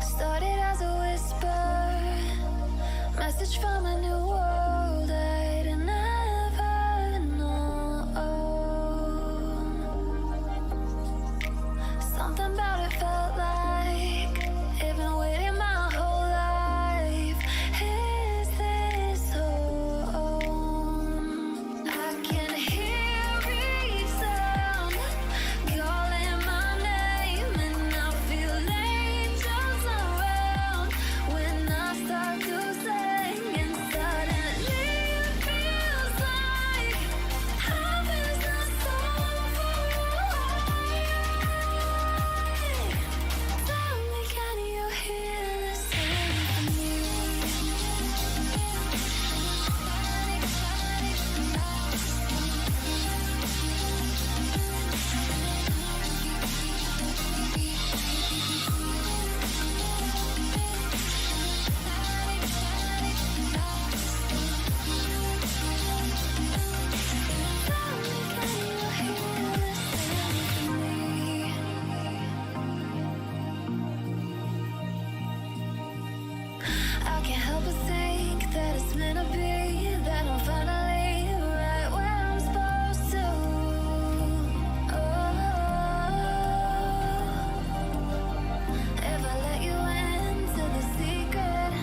Started as a whisper, message from a new world I'd never known. Something about it felt like I've been waiting my whole life. Is this home? I can hear each sound calling my name, and I feel angels around when I start to sing, and suddenly it feels like heaven's not so far away. Tell me, can you hear the symphony? I can't help but think that it's meant to be, that I'm finally right where I'm supposed to. If I let you into the secret,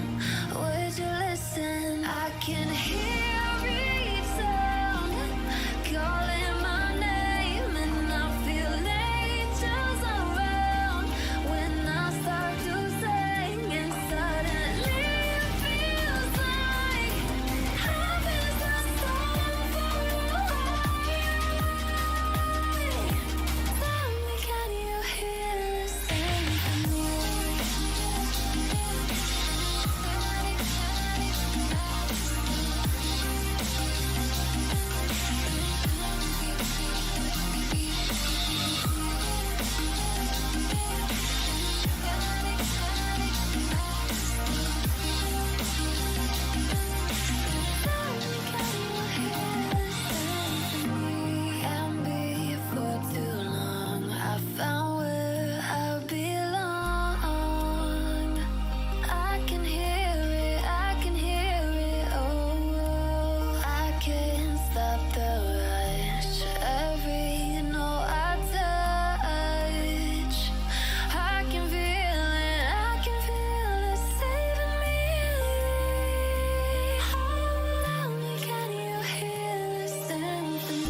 would you listen? I can hear each sound calling my name, and I feel angels around when I start to sing, and suddenly it feels like heaven's not so far away. Tell me, can you hear the symphony? And before too long, I found where I belong. I can hear it, oh, I can't stop the rush. Every note I touch, I can feel it saving me. Tell me, can you hear the symphony?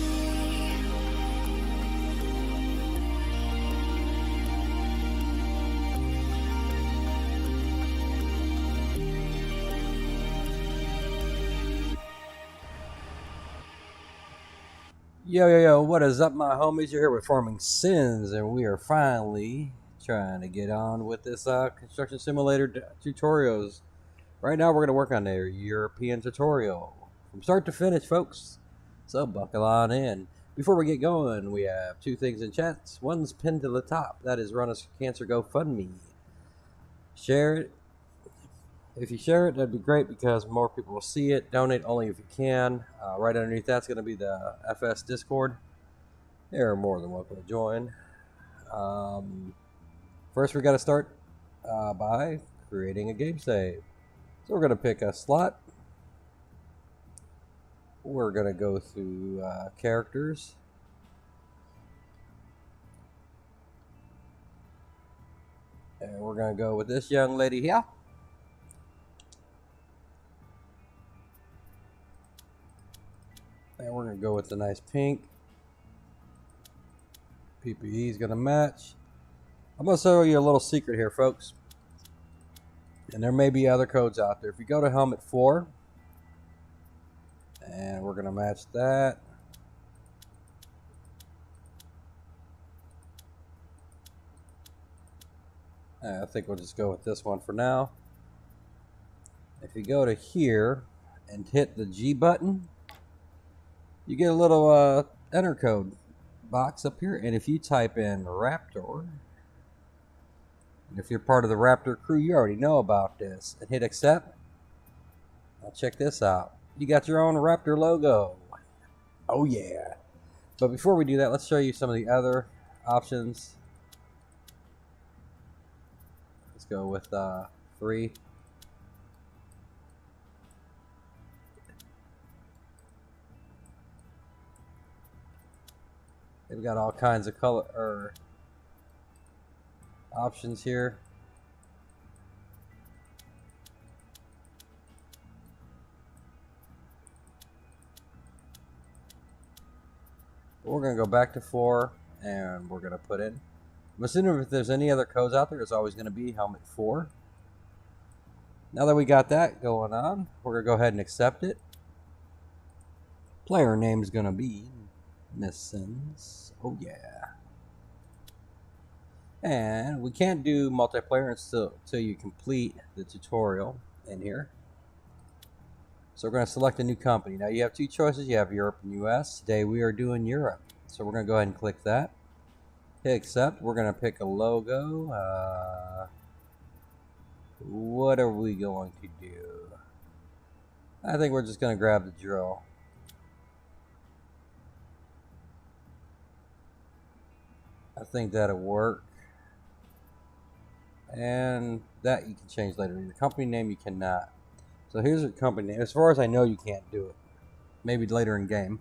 Yo, what is up, my homies? You're here with Farming Sinz, and we are finally trying to get on with this construction simulator tutorials. Right now, we're going to work on a European tutorial from start to finish, folks. So buckle on in. Before we get going, we have two things in chat. One's pinned to the top. That is Run a Cancer GoFundMe. Share it. If you share it, that'd be great because more people will see it. Donate only if you can. Right underneath that's going to be the FS Discord. You're more than welcome to join. First, we got to start by creating a game save. So we're going to pick a slot. We're going to go through characters. And we're going to go with this young lady here. And we're going to go with the nice pink. PPE is going to match. I'm going to show you a little secret here, folks. And there may be other codes out there. If you go to helmet 4, and we're going to match that. I think we'll just go with this one for now. If you go to here and hit the G button, you get a little enter code box up here, and if you type in Raptor, and if you're part of the Raptor crew, you already know about this, and hit accept. Now check this out. You got your own Raptor logo. Oh yeah. But before we do that, let's show you some of the other options. go with 3. They've got all kinds of color or options here. We're going to go back to 4 and we're going to put in. I'm assuming if there's any other codes out there, it's always going to be helmet 4. Now that we got that going on, we're going to go ahead and accept it. Player name is going to be Miss Sinz. Oh yeah. And we can't do multiplayer until you complete the tutorial in here. So we're going to select a new company. Now you have 2 choices. You have Europe and US. Today we are doing Europe. So we're going to go ahead and click that. Hit accept. We're going to pick a logo. What are we going to do? I think we're just going to grab the drill. I think that'll work. And that you can change later. The company name you cannot. So here's a company name. As far as I know, you can't do it. Maybe later in game.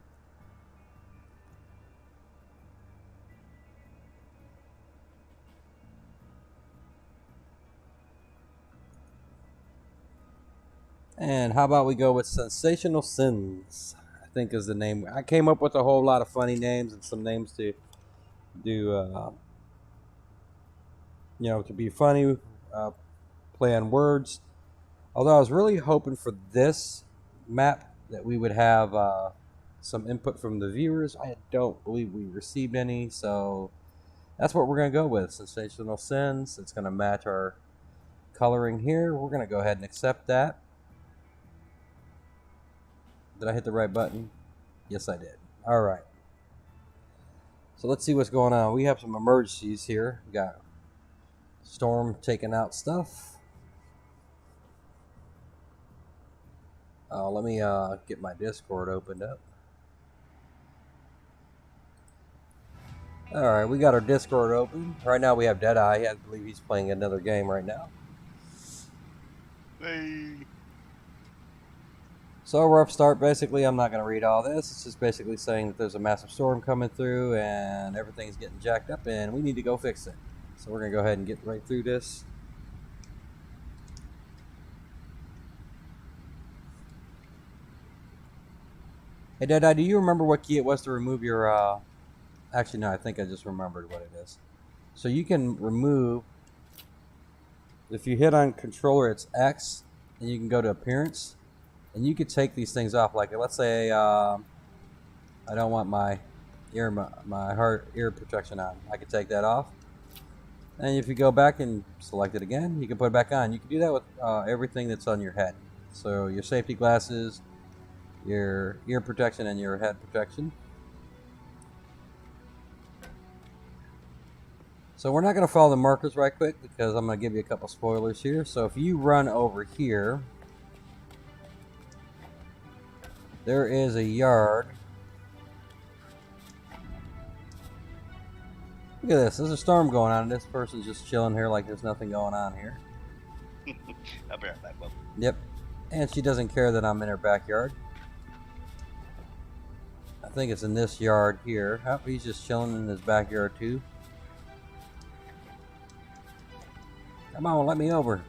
And how about we go with Sensational Sinz, I think is the name. I came up with a whole lot of funny names and some names to do, to be funny, play on words. Although I was really hoping for this map that we would have some input from the viewers. I don't believe we received any, so that's what we're going to go with. Sensational Sinz. It's going to match our coloring here. We're going to go ahead and accept that. Did I hit the right button? Yes, I did. All right. So let's see what's going on. We have some emergencies here. We got storm taking out stuff. Let me get my Discord opened up. All right, we got our Discord open. Right now we have Deadeye. I believe he's playing another game right now. Hey. So rough start, basically. I'm not going to read all this. It's just basically saying that there's a massive storm coming through and everything's getting jacked up and we need to go fix it. So we're going to go ahead and get right through this. Hey, Deadeye, do you remember what key it was to remove your... Actually, no, I think I just remembered what it is. So you can remove... If you hit on controller, it's X, and you can go to appearance. And you could take these things off. Like, let's say I don't want my ear protection on. I could take that off. And if you go back and select it again, you can put it back on. You can do that with everything that's on your head. So your safety glasses, your ear protection, and your head protection. So we're not going to follow the markers right quick because I'm going to give you a couple spoilers here. So if you run over here, there is a yard. Look at this. There's a storm going on and this person's just chilling here like there's nothing going on here. I'll be right back, Bob. Yep. And she doesn't care that I'm in her backyard. I think it's in this yard here. Oh, he's just chilling in his backyard too. Come on, let me over.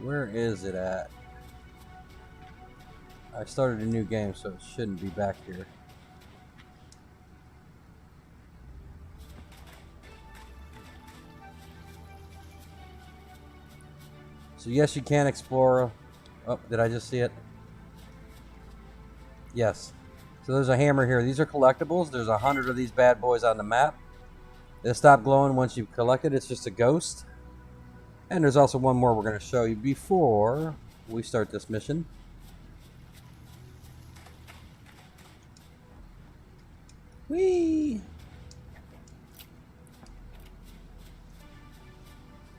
Where is it at? I started a new game, so it shouldn't be back here. So yes, you can explore. Oh, did I just see it? Yes. So there's a hammer here. These are collectibles. There's 100 of these bad boys on the map. They stop glowing once you've collected. It's just a ghost. And there's also one more we're going to show you before we start this mission. Whee!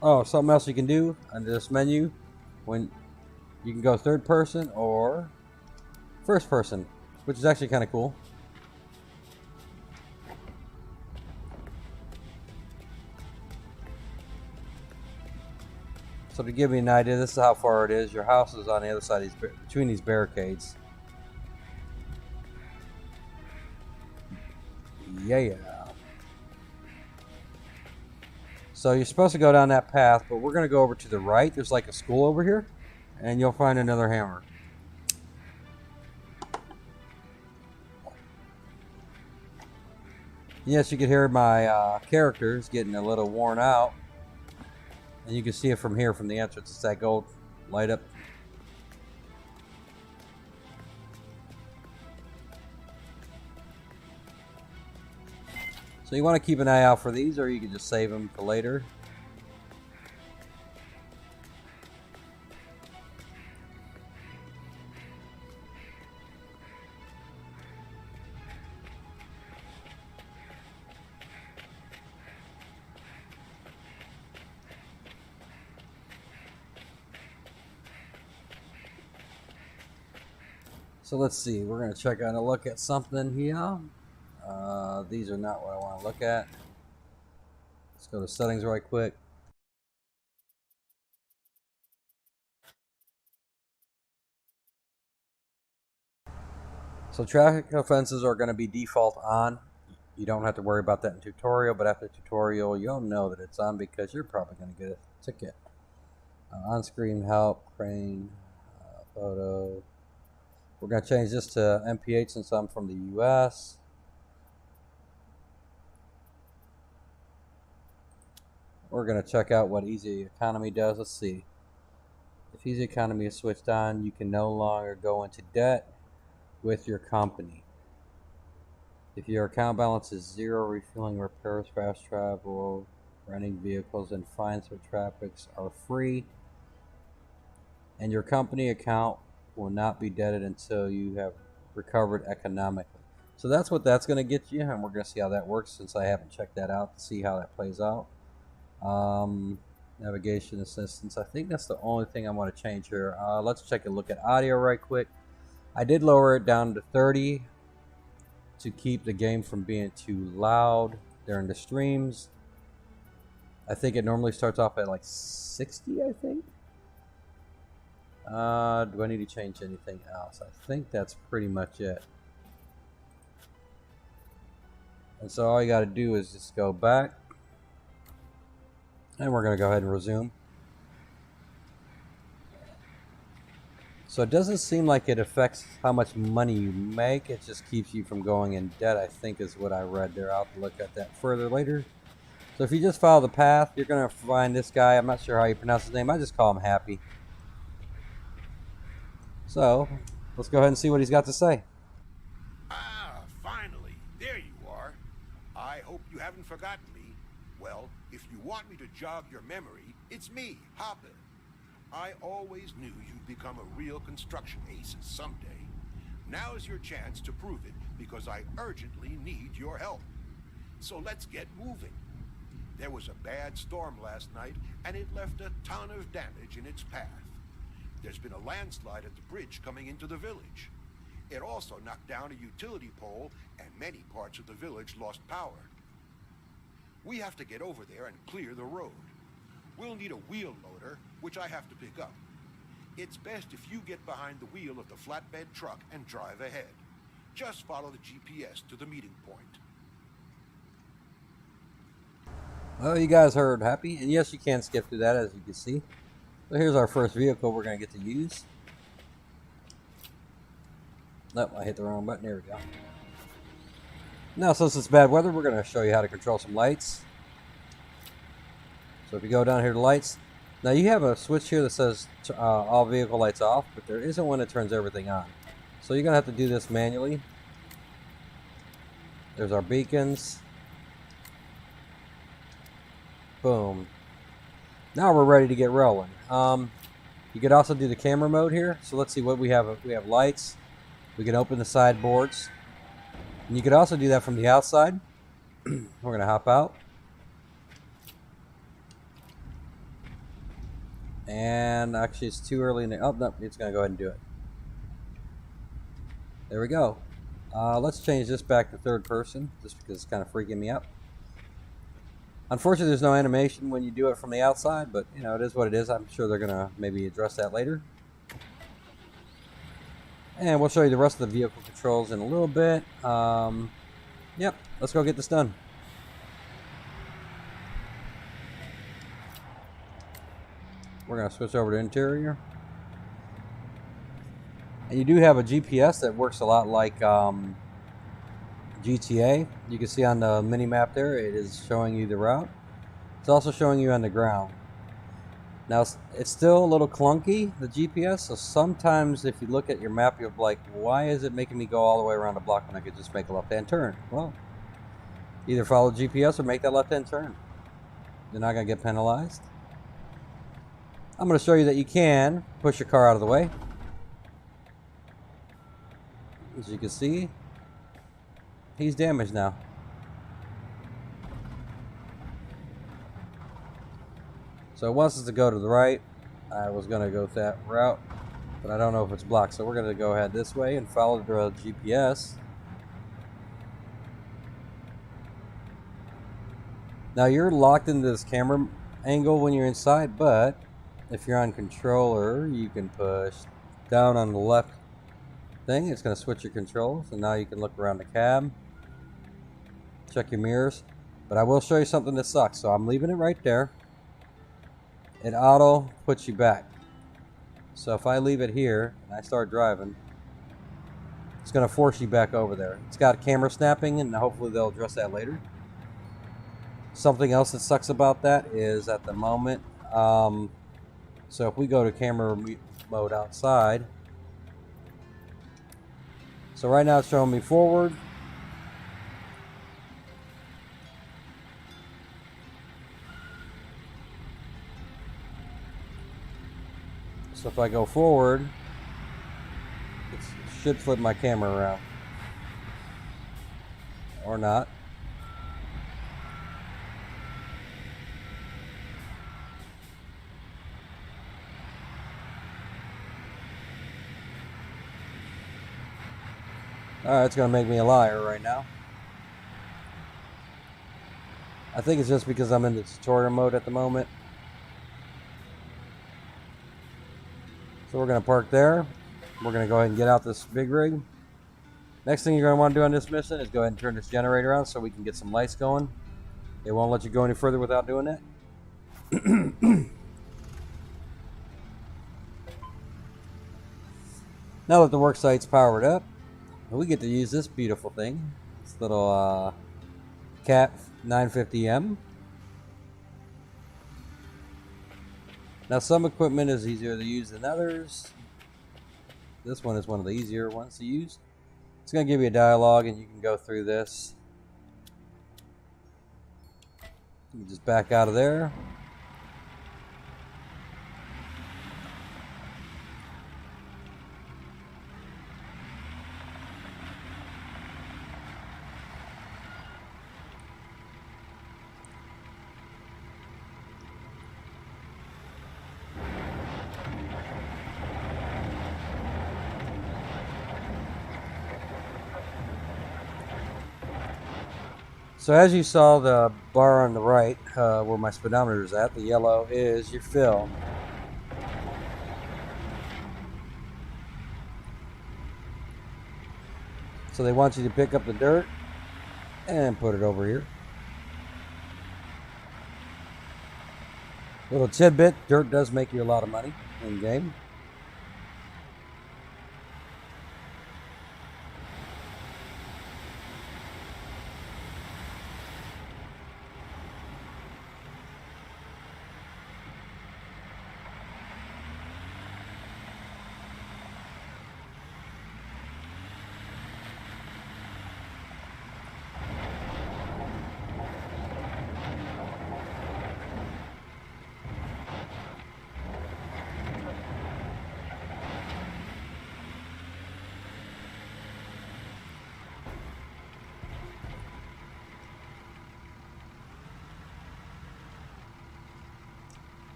Oh, something else you can do under this menu. When you can go third person or first person, which is actually kind of cool. So to give you an idea, this is how far it is. Your house is on the other side of these, between these barricades. Yeah. So you're supposed to go down that path, but we're going to go over to the right. There's like a school over here, and you'll find another hammer. Yes, you can hear my characters getting a little worn out. And you can see it from here, from the entrance. It's that gold light up. So you want to keep an eye out for these, or you can just save them for later. So let's see, we're going to check out a look at something here. These are not what I want to look at. Let's go to settings right quick. So traffic offenses are going to be default on. You don't have to worry about that in tutorial, but after tutorial you'll know that it's on because you're probably going to get a ticket. On-screen help, crane, photo. We're going to change this to MPH since I'm from the US. We're going to check out what Easy Economy does. Let's see. If Easy Economy is switched on, you can no longer go into debt with your company. If your account balance is zero, refueling, repairs, fast travel, renting vehicles, and fines for traffic are free. And your company account will not be debted until you have recovered economically. So that's what that's going to get you, and we're going to see how that works since I haven't checked that out to see how that plays out. Navigation assistance, I think that's the only thing I want to change here. Let's check a look at audio right quick. I did lower it down to 30 to keep the game from being too loud during the streams. I think it normally starts off at like 60, I think. Do I need to change anything else? I think that's pretty much it. And so all you got to do is just go back. And we're going to go ahead and resume. So it doesn't seem like it affects how much money you make. It just keeps you from going in debt, I think is what I read there. I'll have to look at that further later. So if you just follow the path, you're going to find this guy. I'm not sure how you pronounce his name. I just call him Happy. So let's go ahead and see what he's got to say. Ah, finally. There you are. I hope you haven't forgotten me. Well, if you want me to jog your memory, it's me, Hopper. I always knew you'd become a real construction ace someday. Now is your chance to prove it, because I urgently need your help. So let's get moving. There was a bad storm last night, and it left a ton of damage in its path. There's been a landslide at the bridge coming into the village. It also knocked down a utility pole, and many parts of the village lost power. We have to get over there and clear the road. We'll need a wheel loader, which I have to pick up. It's best if you get behind the wheel of the flatbed truck and drive ahead. Just follow the GPS to the meeting point. Well, you guys heard Happy, and yes, you can skip through that, as you can see. So here's our first vehicle we're going to get to use. Nope, I hit the wrong button. There we go. Now, since it's bad weather, we're going to show you how to control some lights. So if you go down here to lights, now you have a switch here that says all vehicle lights off, but there isn't one that turns everything on. So you're going to have to do this manually. There's our beacons. Boom. Now we're ready to get rolling. You could also do the camera mode here. So let's see what we have. We have lights. We can open the sideboards. And you could also do that from the outside. We're going to hop out. And actually it's too early in the... Oh, no, it's going to go ahead and do it. There we go. Let's change this back to third person, just because it's kind of freaking me out. Unfortunately, there's no animation when you do it from the outside, but you know, it is what it is. I'm sure they're gonna maybe address that later. And we'll show you the rest of the vehicle controls in a little bit. Yep, let's go get this done. We're gonna switch over to interior. And you do have a GPS that works a lot like GTA. You can see on the mini map there, it is showing you the route. It's also showing you on the ground. Now, it's still a little clunky, the GPS, so sometimes if you look at your map, you'll be like, why is it making me go all the way around the block when I could just make a left-hand turn? Well, either follow GPS or make that left-hand turn. You're not going to get penalized. I'm going to show you that you can push your car out of the way. As you can see, he's damaged now. So it wants us to go to the right. I was going to go that route, but I don't know if it's blocked. So we're going to go ahead this way and follow the GPS. Now you're locked into this camera angle when you're inside, but if you're on controller, you can push down on the left thing. It's going to switch your controls, and now you can look around the cab, check your mirrors. But I will show you something that sucks. So I'm leaving it right there. It auto puts you back. So if I leave it here and I start driving, it's going to force you back over there. It's got camera snapping, and hopefully they'll address that later. Something else that sucks about that is at the moment, so if we go to camera mode outside, so right now it's showing me forward. So if I go forward, it should flip my camera around. Or not. Alright, it's going to make me a liar right now. I think it's just because I'm in the tutorial mode at the moment. So we're going to park there. We're going to go ahead and get out this big rig. Next thing you're going to want to do on this mission is go ahead and turn this generator on so we can get some lights going. It won't let you go any further without doing that. Now that the work site's powered up, we get to use this beautiful thing. This little Cat 950M. Now some equipment is easier to use than others. This one is one of the easier ones to use. It's going to give you a dialogue and you can go through this. You can just back out of there. So as you saw the bar on the right, where my speedometer is at, the yellow is your fill. So they want you to pick up the dirt and put it over here. Little tidbit, dirt does make you a lot of money in game.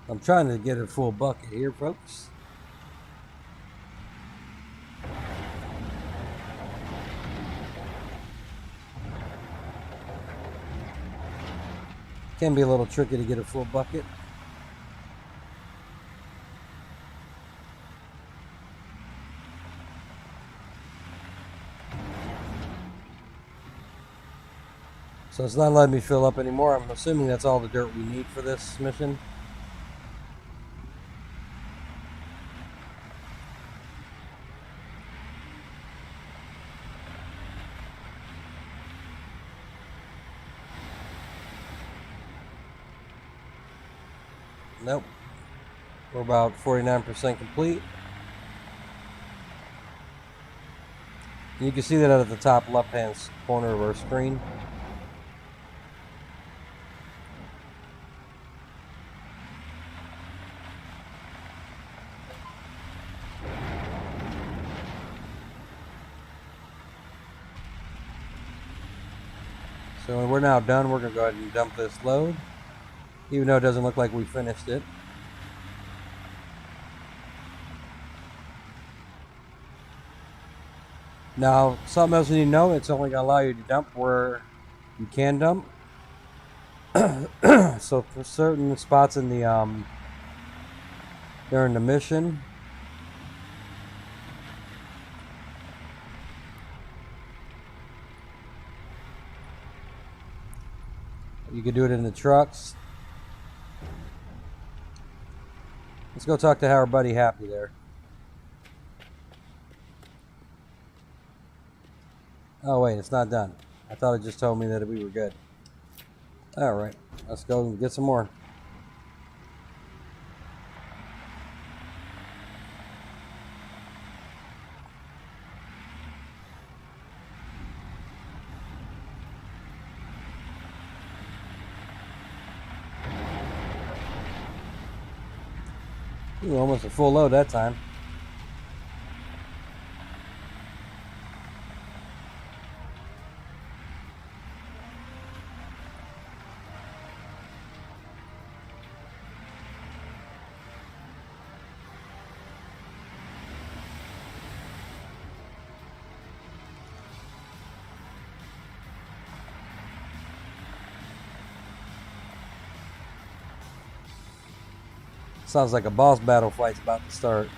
I'm trying to get a full bucket here, folks. Can be a little tricky to get a full bucket. So it's not letting me fill up anymore. I'm assuming that's all the dirt we need for this mission. Nope. We're about 49% complete. You can see that at the top left-hand corner of our screen. So we're now done. We're going to go ahead and dump this load, even though it doesn't look like we finished it. Now, something else you need to know, it's only going to allow you to dump where you can dump. So for certain spots in the during the mission, you can do it in the trucks. Let's go talk to our buddy Happy there. Oh wait, it's not done. I thought it just told me that we were good. Alright, let's go and get some more. Ooh, almost a full load that time. Sounds like a boss battle fight's about to start.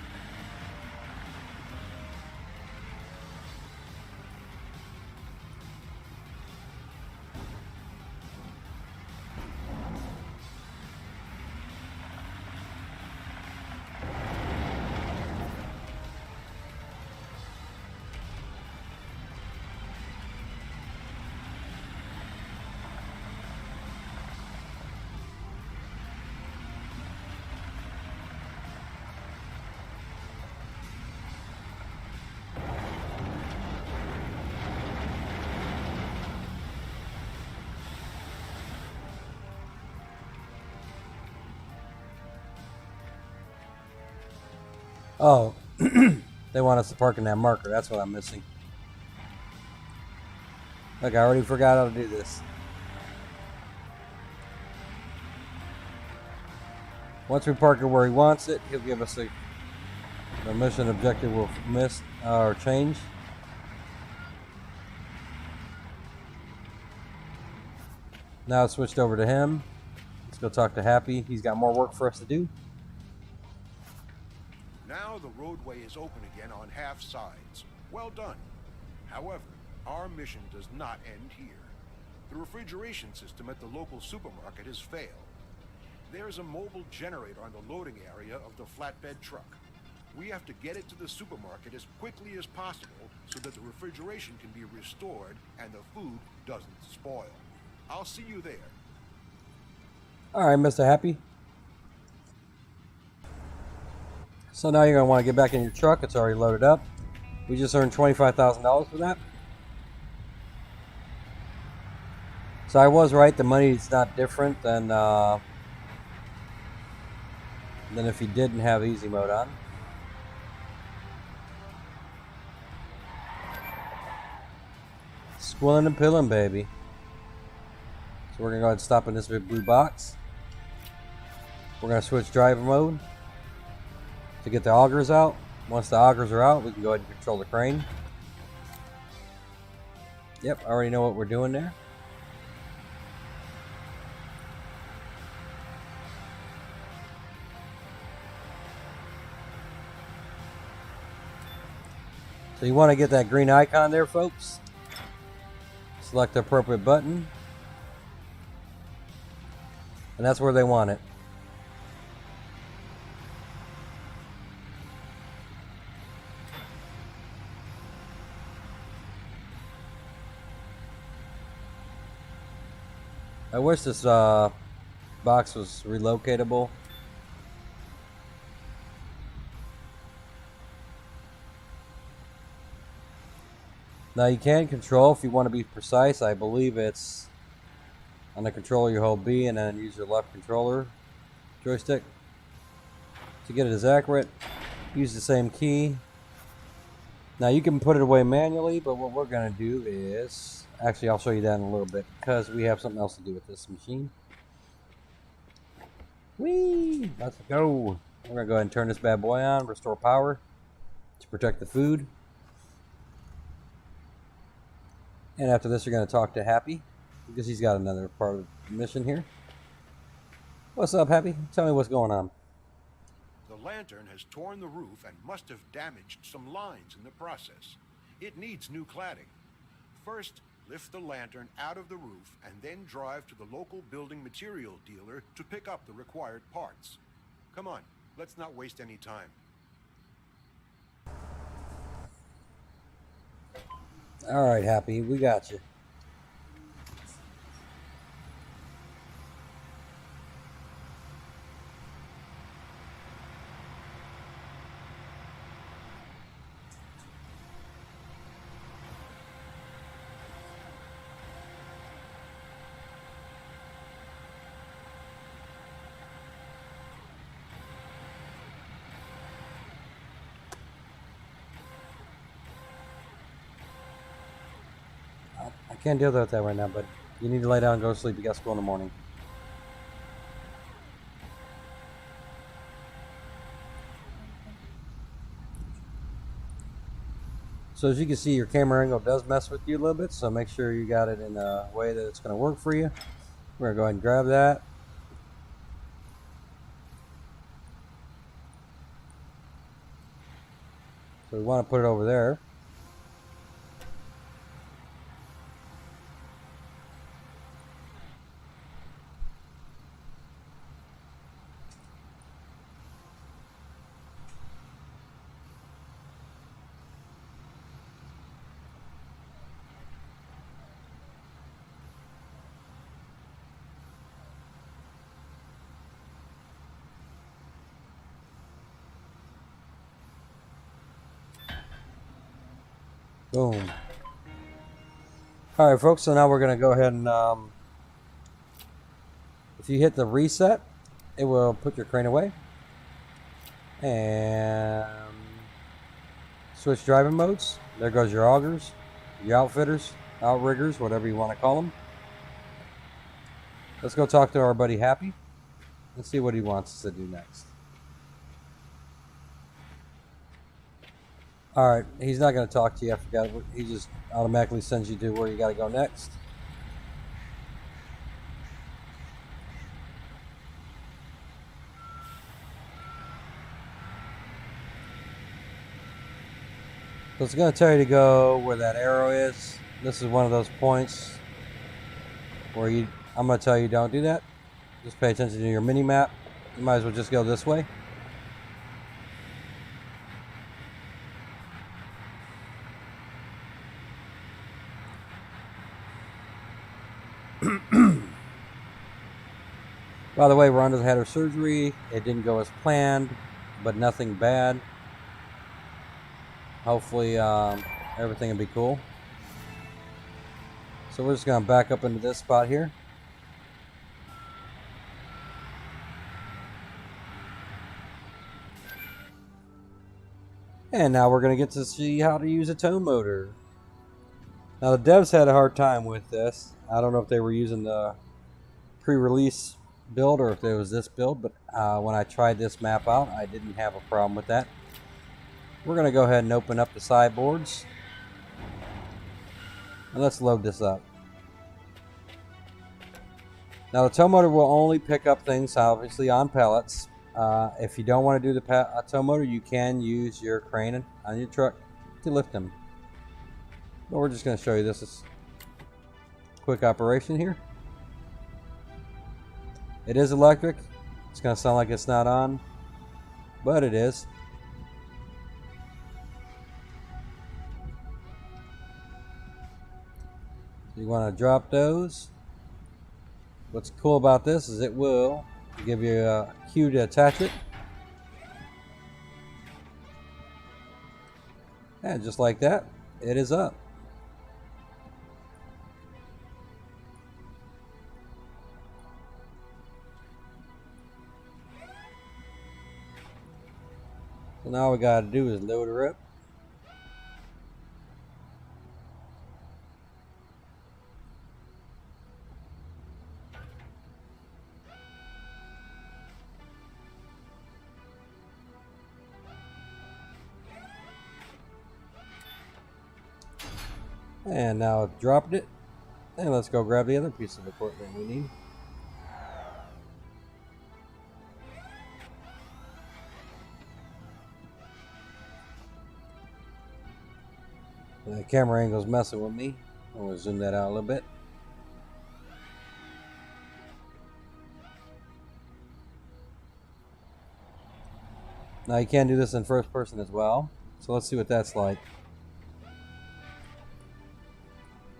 Oh, they want us to park in that marker. That's what I'm missing. Look, I already forgot how to do this. Once we park it where he wants it, he'll give us the mission objective will miss or change. Now it's switched over to him. Let's go talk to Happy. He's got more work for us to do. Now the roadway is open again on half sides. Well done. However, our mission does not end here. The refrigeration system at the local supermarket has failed. There's a mobile generator on the loading area of the flatbed truck. We have to get it to the supermarket as quickly as possible so that the refrigeration can be restored and the food doesn't spoil. I'll see you there. All right, Mr. Happy. So now you're going to want to get back in your truck. It's already loaded up. We just earned $25,000 for that. So I was right. The money is not different than if you didn't have easy mode on. Squilling and pilling, baby. So we're going to go ahead and stop in this big blue box. We're going to switch driver mode to get the augers out. Once the augers are out, we can go ahead and control the crane. Yep, I already know what we're doing there. So you want to get that green icon there, folks. Select the appropriate button. And that's where they want it. I wish this box was relocatable. Now you can control if you want to be precise. I believe it's on the controller you hold B and then use your left controller joystick to get it as accurate. Use the same key. Now you can put it away manually, but what we're going to do is, actually I'll show you that in a little bit because we have something else to do with this machine. Whee! Let's go. We're going to go ahead and turn this bad boy on, restore power to protect the food. And after this, you're going to talk to Happy because he's got another part of the mission here. What's up, Happy? Tell me what's going on. The lantern has torn the roof and must have damaged some lines in the process. It needs new cladding. First, lift the lantern out of the roof and then drive to the local building material dealer to pick up the required parts. Come on, let's not waste any time. All right, Happy, we got you. I can't deal with that right now, but you need to lay down and go to sleep. You got school in the morning. So as you can see, your camera angle does mess with you a little bit, so make sure you got it in a way that it's going to work for you. We're going to go ahead and grab that. So we want to put it over there. Boom. Alright folks, so now we're going to go ahead and if you hit the reset, it will put your crane away and switch driving modes. There goes your augers, your outfitters, outriggers, whatever you want to call them. Let's go talk to our buddy Happy and see what he wants us to do next. Alright, he's not going to talk to you. I forgot. He just automatically sends you to where you got to go next. So it's going to tell you to go where that arrow is. This is one of those points where I'm going to tell you don't do that. Just pay attention to your mini map. You might as well just go this way. By the way, Rhonda's had her surgery. It didn't go as planned, but nothing bad. Hopefully everything will be cool. So we're just going to back up into this spot here. And now we're going to get to see how to use a tow motor. Now the devs had a hard time with this. I don't know if they were using the pre-release build or if it was this build, but when I tried this map out, I didn't have a problem with that. We're going to go ahead and open up the sideboards. And let's load this up. Now the tow motor will only pick up things obviously on pallets. If you don't want to do the tow motor, you can use your crane on your truck to lift them. But we're just going to show you this quick operation here. It is electric. It's going to sound like it's not on, but it is. You want to drop those. What's cool about this is it will give you a cue to attach it. And just like that, it is up. So now all we got to do is load her up. And now I've dropped it. And let's go grab the other piece of equipment we need. The camera angle's messing with me. I'm going to zoom that out a little bit. Now you can do this in first person as well. So let's see what that's like.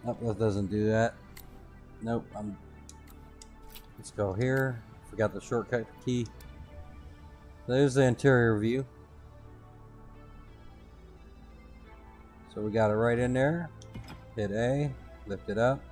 Nope, that doesn't do that. Nope, let's go here. Forgot the shortcut key. There's the interior view. So we got it right in there. Hit A, lift it up.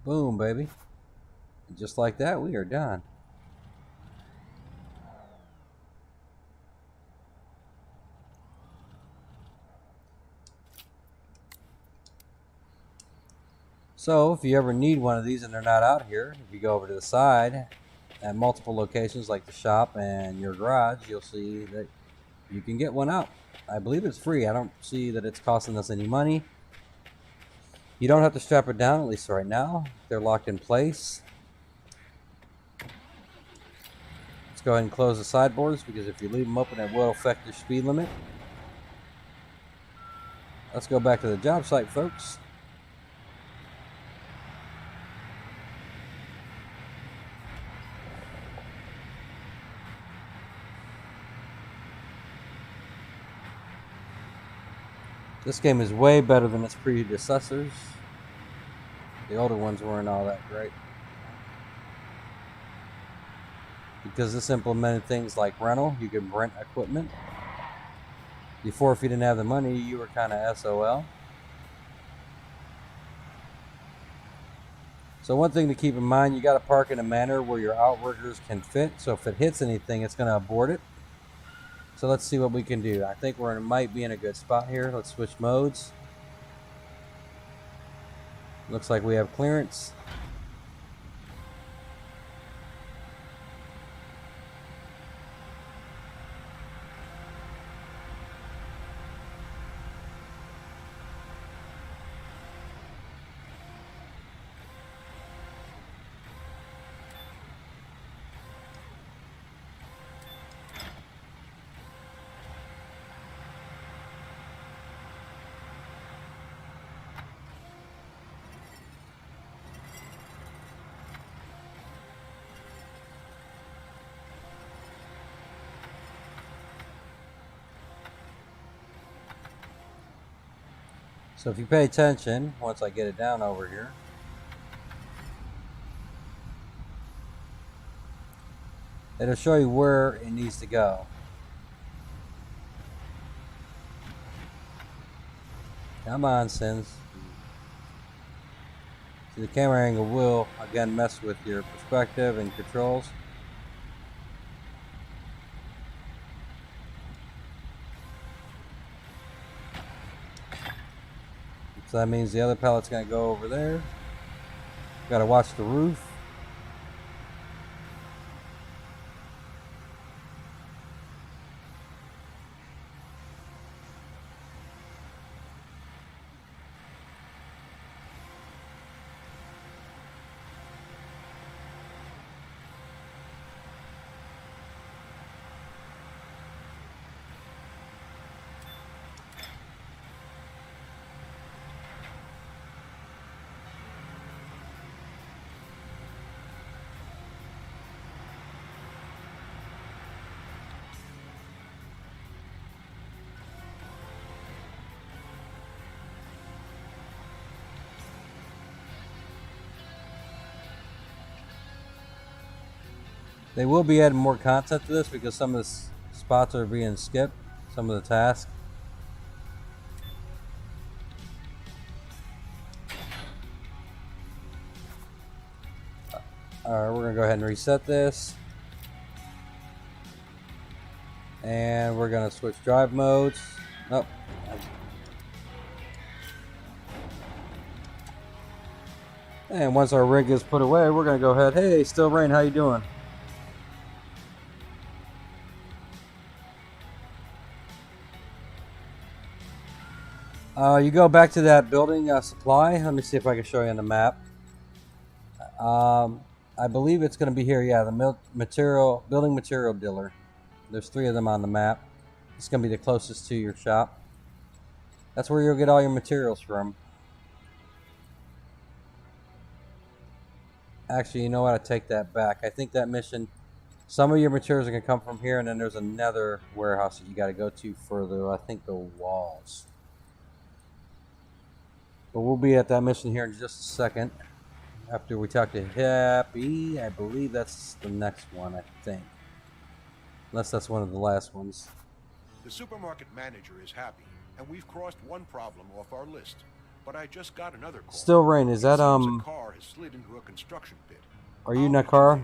Boom, baby. And just like that, we are done. So if you ever need one of these and they're not out here, if you go over to the side at multiple locations like the shop and your garage, you'll see that you can get one out. I believe it's free. I don't see that it's costing us any money. You don't have to strap it down, at least right now. They're locked in place. Let's go ahead and close the sideboards, because if you leave them open, it will affect your speed limit. Let's go back to the job site, folks. This game is way better than its predecessors. The older ones weren't all that great, because this implemented things like rental. You could rent equipment. Before, if you didn't have the money, you were kind of SOL. So one thing to keep in mind, you got to park in a manner where your outriggers can fit. So if it hits anything, it's going to abort it. So let's see what we can do. I think we might be in a good spot here. Let's switch modes. Looks like we have clearance. So if you pay attention, once I get it down over here, it'll show you where it needs to go. Come on, Sinz. See, the camera angle will, again, mess with your perspective and controls. So that means the other pallet's going to go over there. Gotta watch the roof. They will be adding more content to this because some of the spots are being skipped, some of the tasks. Alright, we're going to go ahead and reset this. And we're going to switch drive modes. Nope. And once our rig is put away, we're going to go ahead. Hey, Still Rain, how you doing? You go back to that building supply. Let me see if I can show you on the map. I believe it's going to be here. Yeah, the building material dealer. There's 3 of them on the map. It's going to be the closest to your shop. That's where you'll get all your materials from. Actually, you know what? I take that back. I think that mission, some of your materials are going to come from here, and then there's another warehouse that you got to go to further. I think the walls. But we'll be at that mission here in just a second. After we talk to Happy, I believe that's the next one, I think. Unless that's one of the last ones. The supermarket manager is happy, and we've crossed one problem off our list. But I just got another call. Still Rain, is that a car has slid into a construction pit. Are you Nakar?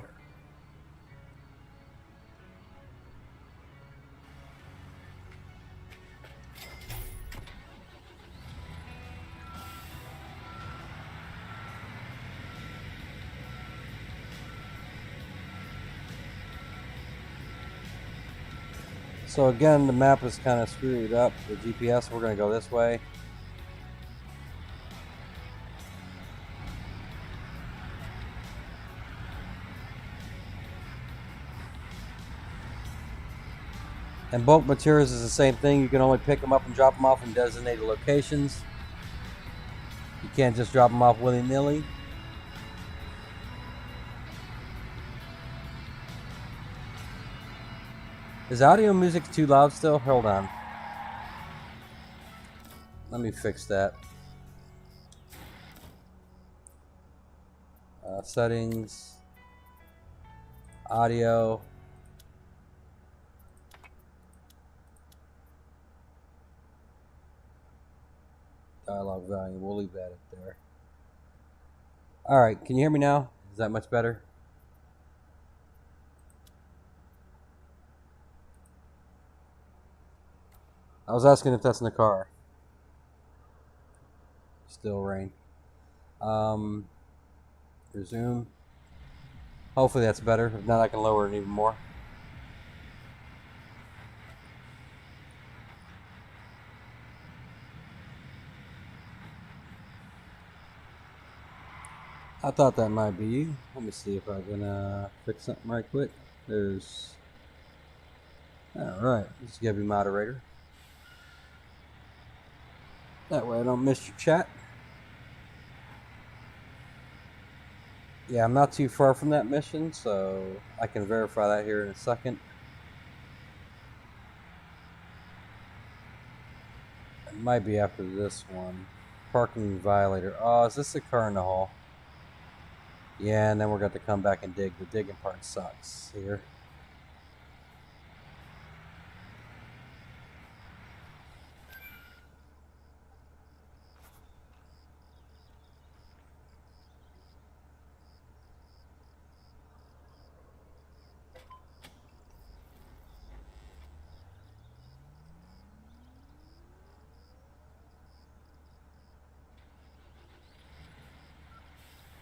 So again, the map is kind of screwed up. The GPS, we're going to go this way. And bulk materials is the same thing. You can only pick them up and drop them off in designated locations. You can't just drop them off willy-nilly. Is audio music too loud still? Hold on. Let me fix that. Settings. Audio. Dialogue volume. We'll leave that up there. Alright, can you hear me now? Is that much better? I was asking if that's in the car. Still Rain. Resume. Hopefully that's better. If not, I can lower it even more. I thought that might be you. Let me see if I can fix something right quick. There's... Alright, let's give you moderator. That way I don't miss your chat. Yeah, I'm not too far from that mission, so I can verify that here in a second. It might be after this one. Parking violator. Oh, is this the car in the hall? Yeah, and then we're going to come back and dig. The digging part sucks here.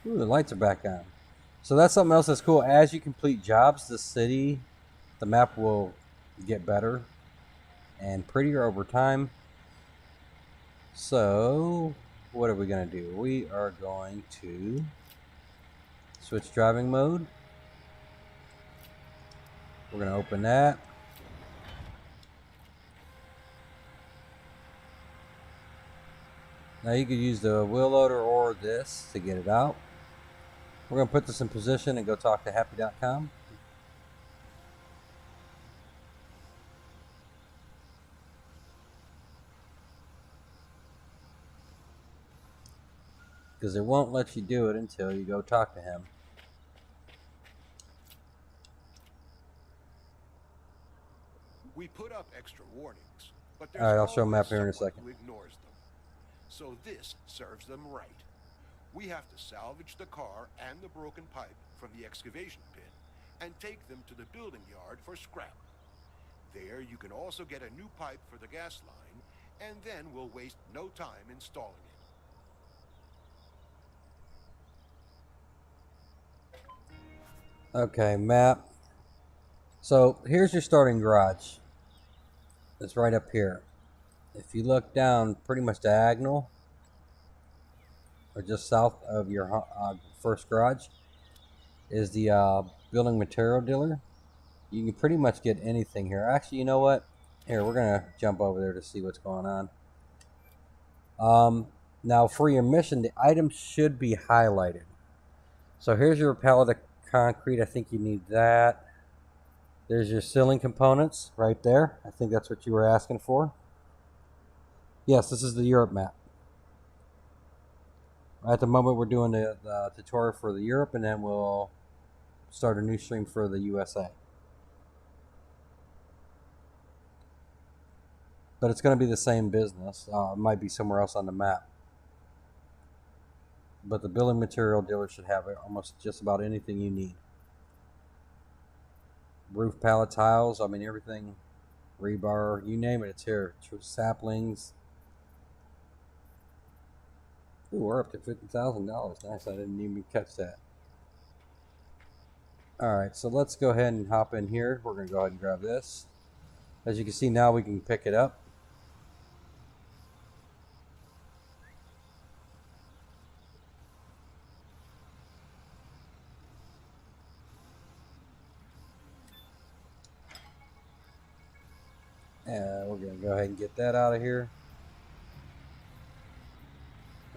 Ooh, the lights are back on. So that's something else that's cool. As you complete jobs, the map will get better and prettier over time. So, what are we going to do? We are going to switch driving mode. We're going to open that. Now you could use the wheel loader or this to get it out. We're going to put this in position and go talk to happy.com. Because it won't let you do it until you go talk to him. We put up extra warnings, but All there's right, I'll show a always map here in a someone second. who ignores them. So this serves them right. We have to salvage the car and the broken pipe from the excavation pit and take them to the building yard for scrap. There you can also get a new pipe for the gas line, and then we'll waste no time installing it. Okay, map. So here's your starting garage. It's right up here. If you look down pretty much diagonal, or just south of your first garage, is the building material dealer. You can pretty much get anything here. Actually, you know what? Here, we're going to jump over there to see what's going on. Now, for your mission, the items should be highlighted. So here's your pallet of concrete. I think you need that. There's your ceiling components right there. I think that's what you were asking for. Yes, this is the Europe map. At the moment, we're doing the tutorial for the Europe, and then we'll start a new stream for the USA. But it's going to be the same business. It might be somewhere else on the map. But the building material dealer should have almost just about anything you need. Roof pallet tiles, I mean everything, rebar, you name it, it's here. Saplings. Ooh, we're up to $50,000. Nice, I didn't even catch that. Alright, so let's go ahead and hop in here. We're going to go ahead and grab this. As you can see now, we can pick it up. And we're going to go ahead and get that out of here.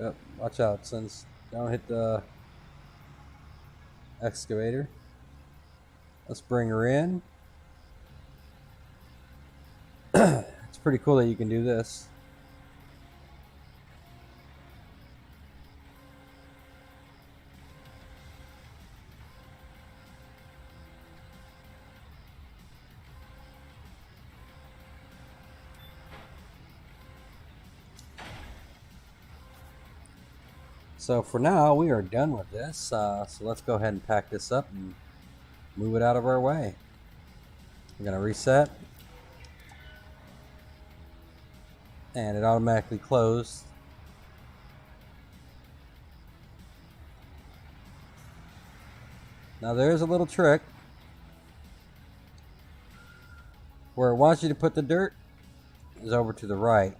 Yep, watch out, Sinz. Don't hit the excavator. Let's bring her in. It's pretty cool that you can do this. So for now, we are done with this. So let's go ahead and pack this up and move it out of our way. We're going to reset. And it automatically closed. Now there's a little trick. Where it wants you to put the dirt is over to the right.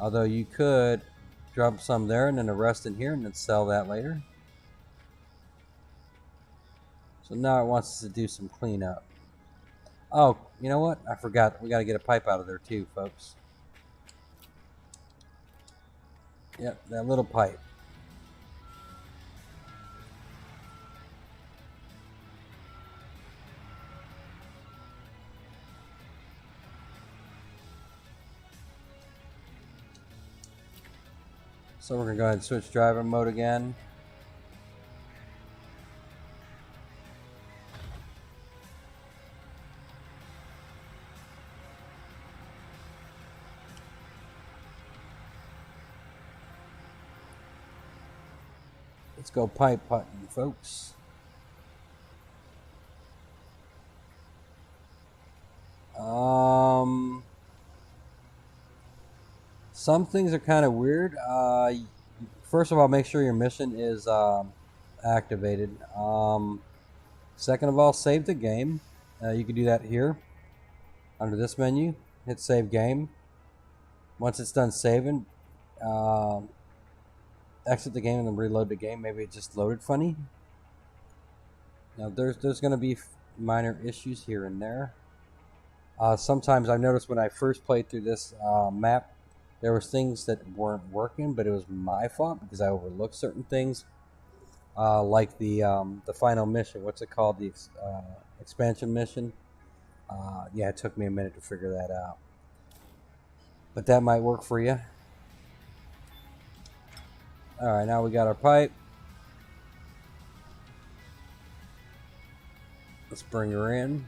Although you could drop some there and then the rest in here and then sell that later. So now it wants us to do some cleanup. Oh, you know what? I forgot. We got to get a pipe out of there too, folks. Yep, that little pipe. So we're going to go ahead and switch driver mode again. Let's go pipe putting, folks. Some things are kind of weird. first of all, make sure your mission is activated. Second of all, save the game. You can do that here under this menu. Hit save game. Once it's done saving, exit the game and then reload the game. Maybe it just loaded funny. Now there's going to be minor issues here and there. Sometimes I've noticed when I first played through this map, there was things that weren't working, but it was my fault because I overlooked certain things, like the final mission. What's it called? The expansion mission. Yeah, it took me a minute to figure that out, but that might work for you. All right, now we got our pipe. Let's bring her in.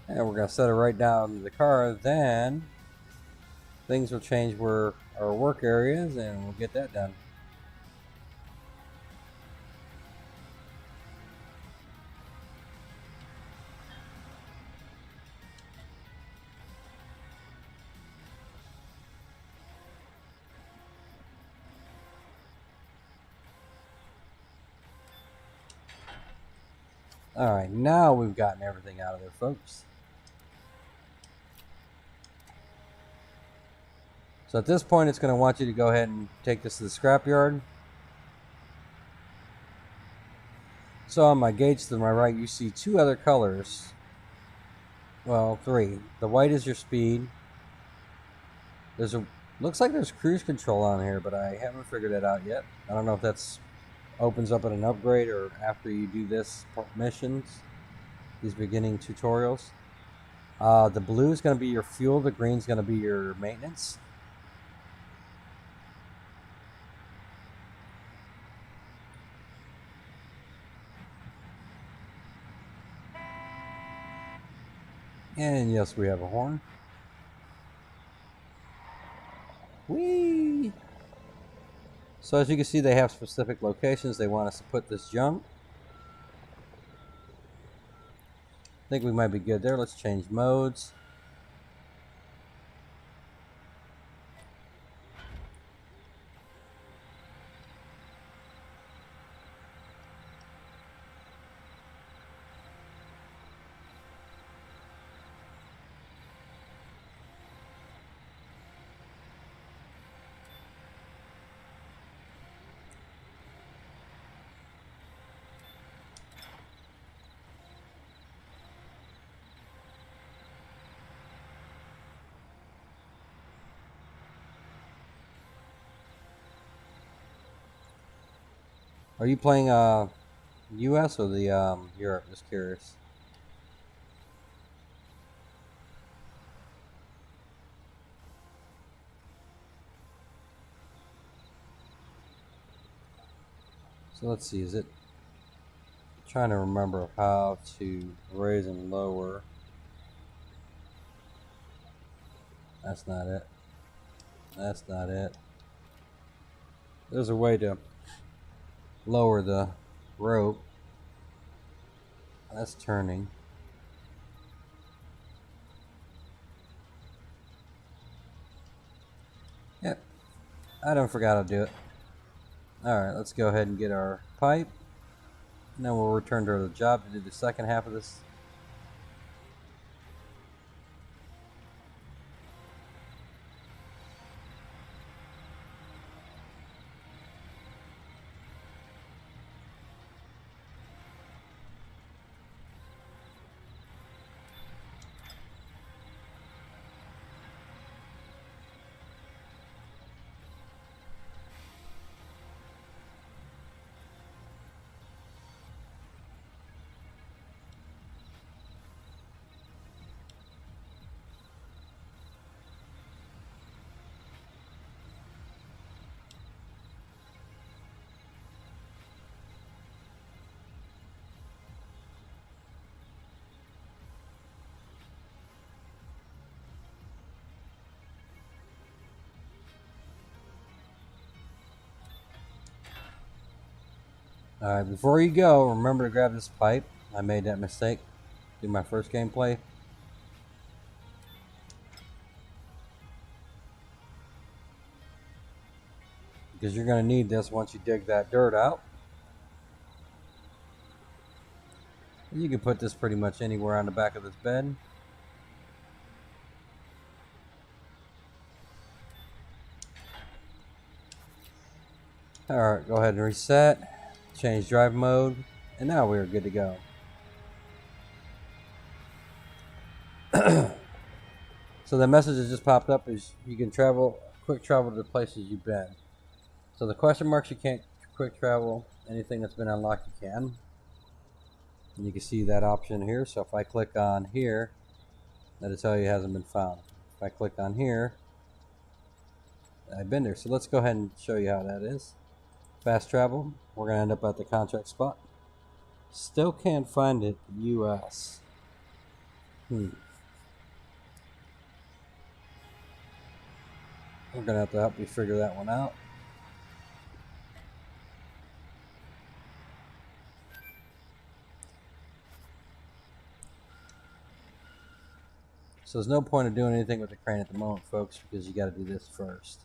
And we're going to set it right down in the car. Then things will change where our work area is, and we'll get that done. Alright, now we've gotten everything out of there, folks. So at this point, it's going to want you to go ahead and take this to the scrapyard. So on my gauge to my right, you see two other colors. Well, three. The white is your speed. Looks like there's cruise control on here, but I haven't figured that out yet. I don't know if that's opens up in an upgrade or after you do this missions, these beginning tutorials. The blue is going to be your fuel. The green is going to be your maintenance. And yes, we have a horn. Whee! So as you can see, they have specific locations they want us to put this junk. I think we might be good there. Let's change modes. Are you playing US or the Europe? Just curious. So let's see, is it trying to remember how to raise and lower? That's not it. That's not it. There's a way to lower the rope. That's turning. Yep, I don't forgot to do it. Alright, let's go ahead and get our pipe. And then we'll return to the job to do the second half of this. Alright, before you go, remember to grab this pipe. I made that mistake. Do my first gameplay. because you're going to need this once you dig that dirt out. You can put this pretty much anywhere on the back of this bed. Alright, go ahead and reset, change drive mode, and now we're good to go. So the message that just popped up is you can quick travel to the places you've been. So the question marks, you can't quick travel. Anything that's been unlocked, you can. And you can see that option here. So if I click on here, that'll tell you it hasn't been found. If I click on here, I've been there. So let's go ahead and show you how that is. Fast travel. We're going to end up at the contract spot. Still can't find it. US. We're going to have to help you figure that one out. So there's no point of doing anything with the crane at the moment, folks, because you got to do this first.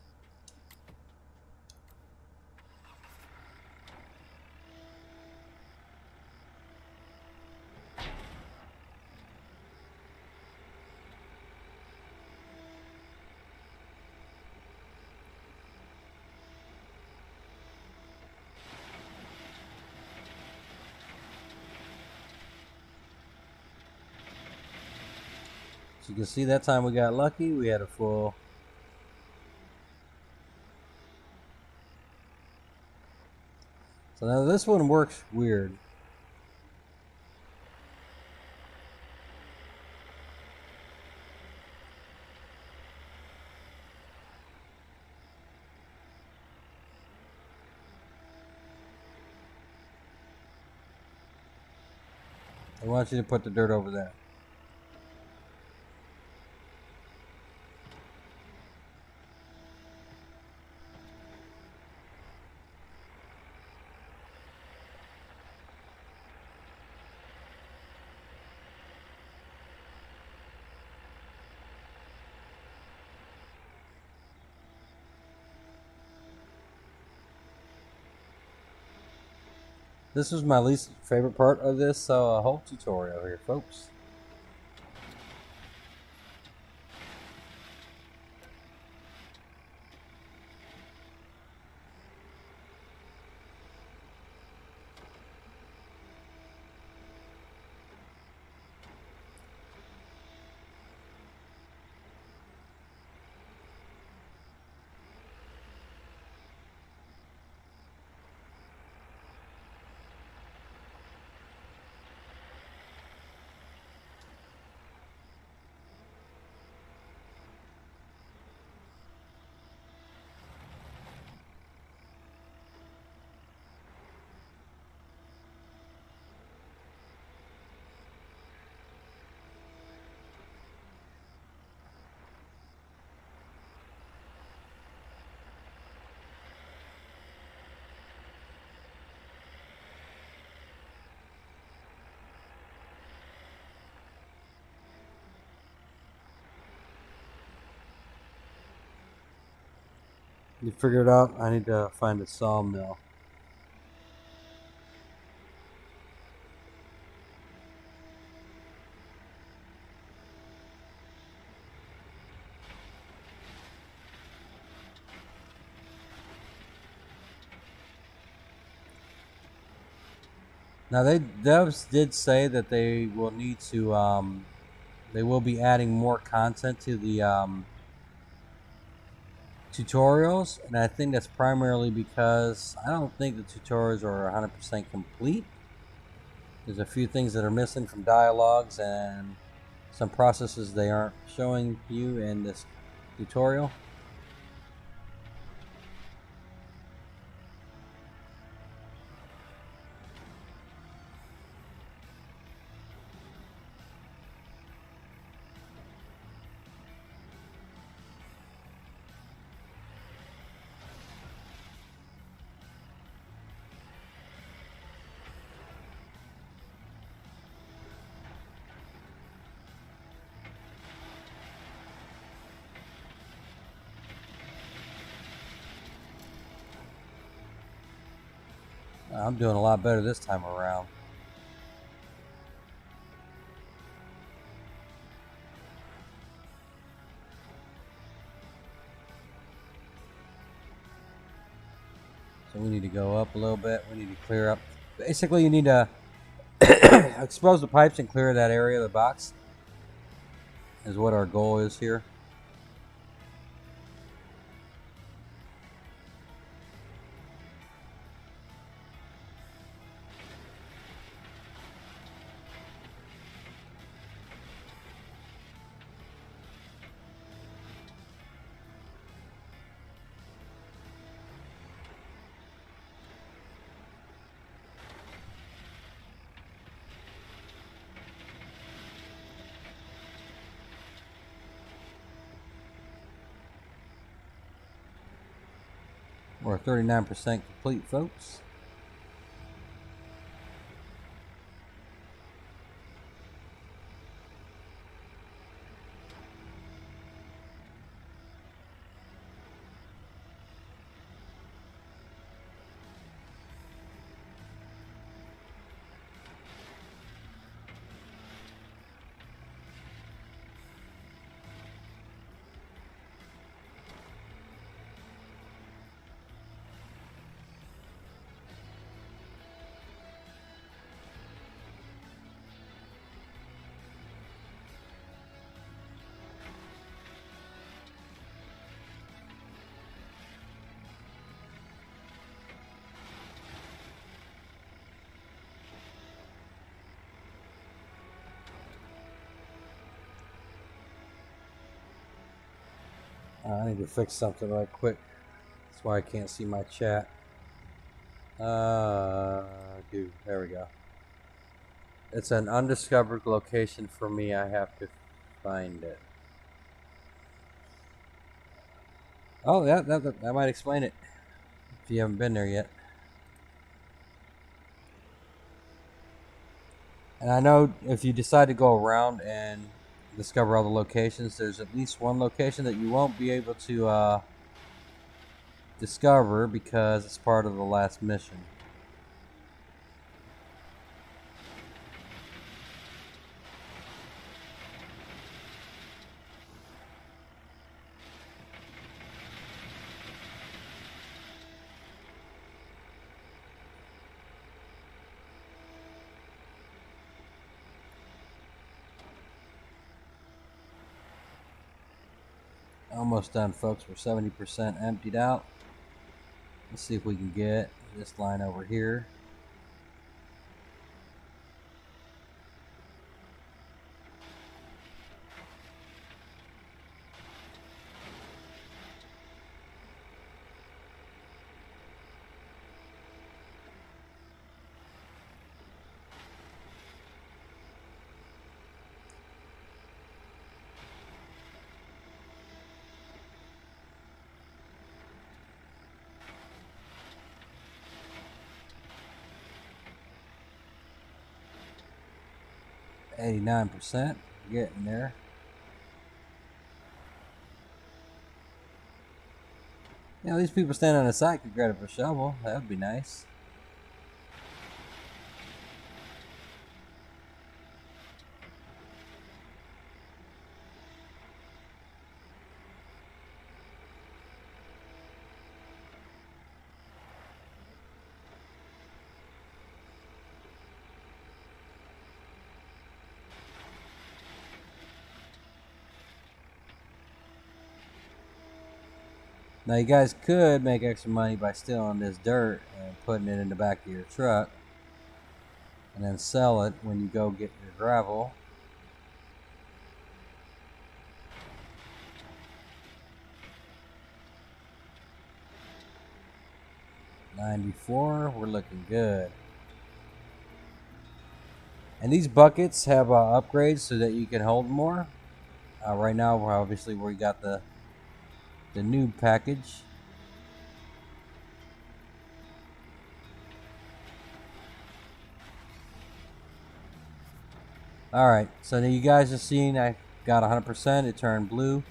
So you can see that time we got lucky. We had a full. So now this one works weird. I want you to put the dirt over there. This was my least favorite part of this whole tutorial here, folks. You figured out I need to find a sawmill. Now devs did say that they will need to they will be adding more content to the tutorials, and I think that's primarily because I don't think the tutorials are 100% complete. There's a few things that are missing from dialogues and some processes they aren't showing you in this tutorial. I'm doing a lot better this time around. So we need to go up a little bit. We need to clear up. Basically, you need to expose the pipes and clear that area of the box. Is what our goal is here. We're 39% complete, folks. I need to fix something right quick. That's why I can't see my chat. Dude, there we go. It's an undiscovered location for me. I have to find it. Oh, that might explain it. If you haven't been there yet. And I know if you decide to go around and discover all the locations, there's at least one location that you won't be able to discover because it's part of the last mission. Almost done, folks. We're 70% emptied out. Let's see if we can get this line over here. %, getting there. You know, these people standing on the side could grab a shovel. That would be nice. Now you guys could make extra money by stealing this dirt and putting it in the back of your truck and then sell it when you go get your gravel. $94, we're looking good. And these buckets have upgrades so that you can hold more. Right now, obviously, we got the new package. Alright, so now you guys have seen I got 100%, it turned blue.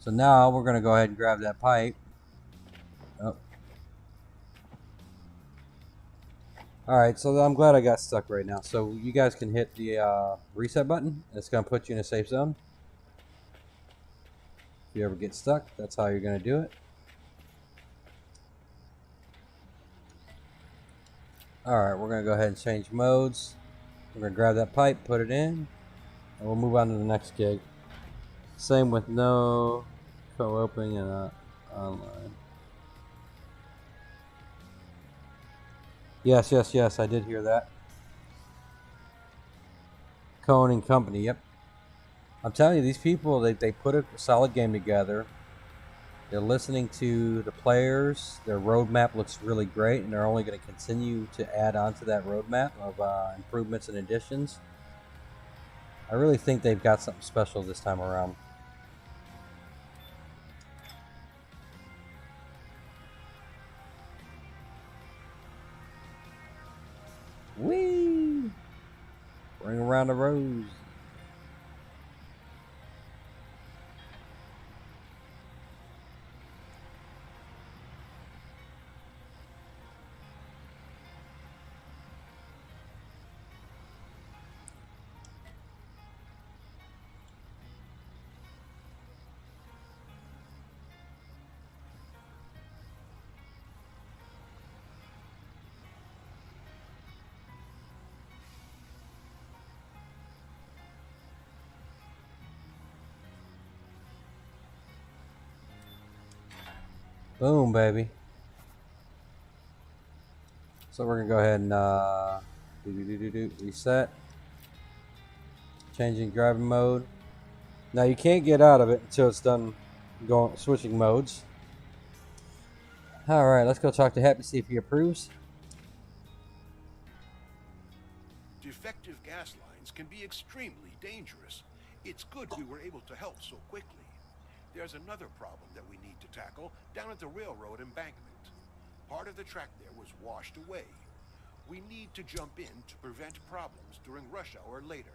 So now we're going to go ahead and grab that pipe Alright, so I'm glad I got stuck right now. So you guys can hit the reset button. It's going to put you in a safe zone. If you ever get stuck, that's how you're going to do it. Alright, we're going to go ahead and change modes. We're going to grab that pipe, put it in, and we'll move on to the next gig. Same with no co-oping and online. Yes, yes, yes, I did hear that. Cohen and Company, yep. I'm telling you, these people, they put a solid game together. They're listening to the players. Their roadmap looks really great, and they're only going to continue to add on to that roadmap of improvements and additions. I really think they've got something special this time around. Whee! Ring around the rose. Boom, baby. So we're going to go ahead and reset. Changing driving mode. Now you can't get out of it until it's done switching modes. Alright, let's go talk to Happy, see if he approves. Defective gas lines can be extremely dangerous. It's good we were able to help so quickly. There's another problem that we need to tackle down at the railroad embankment. Part of the track there was washed away. We need to jump in to prevent problems during rush hour later.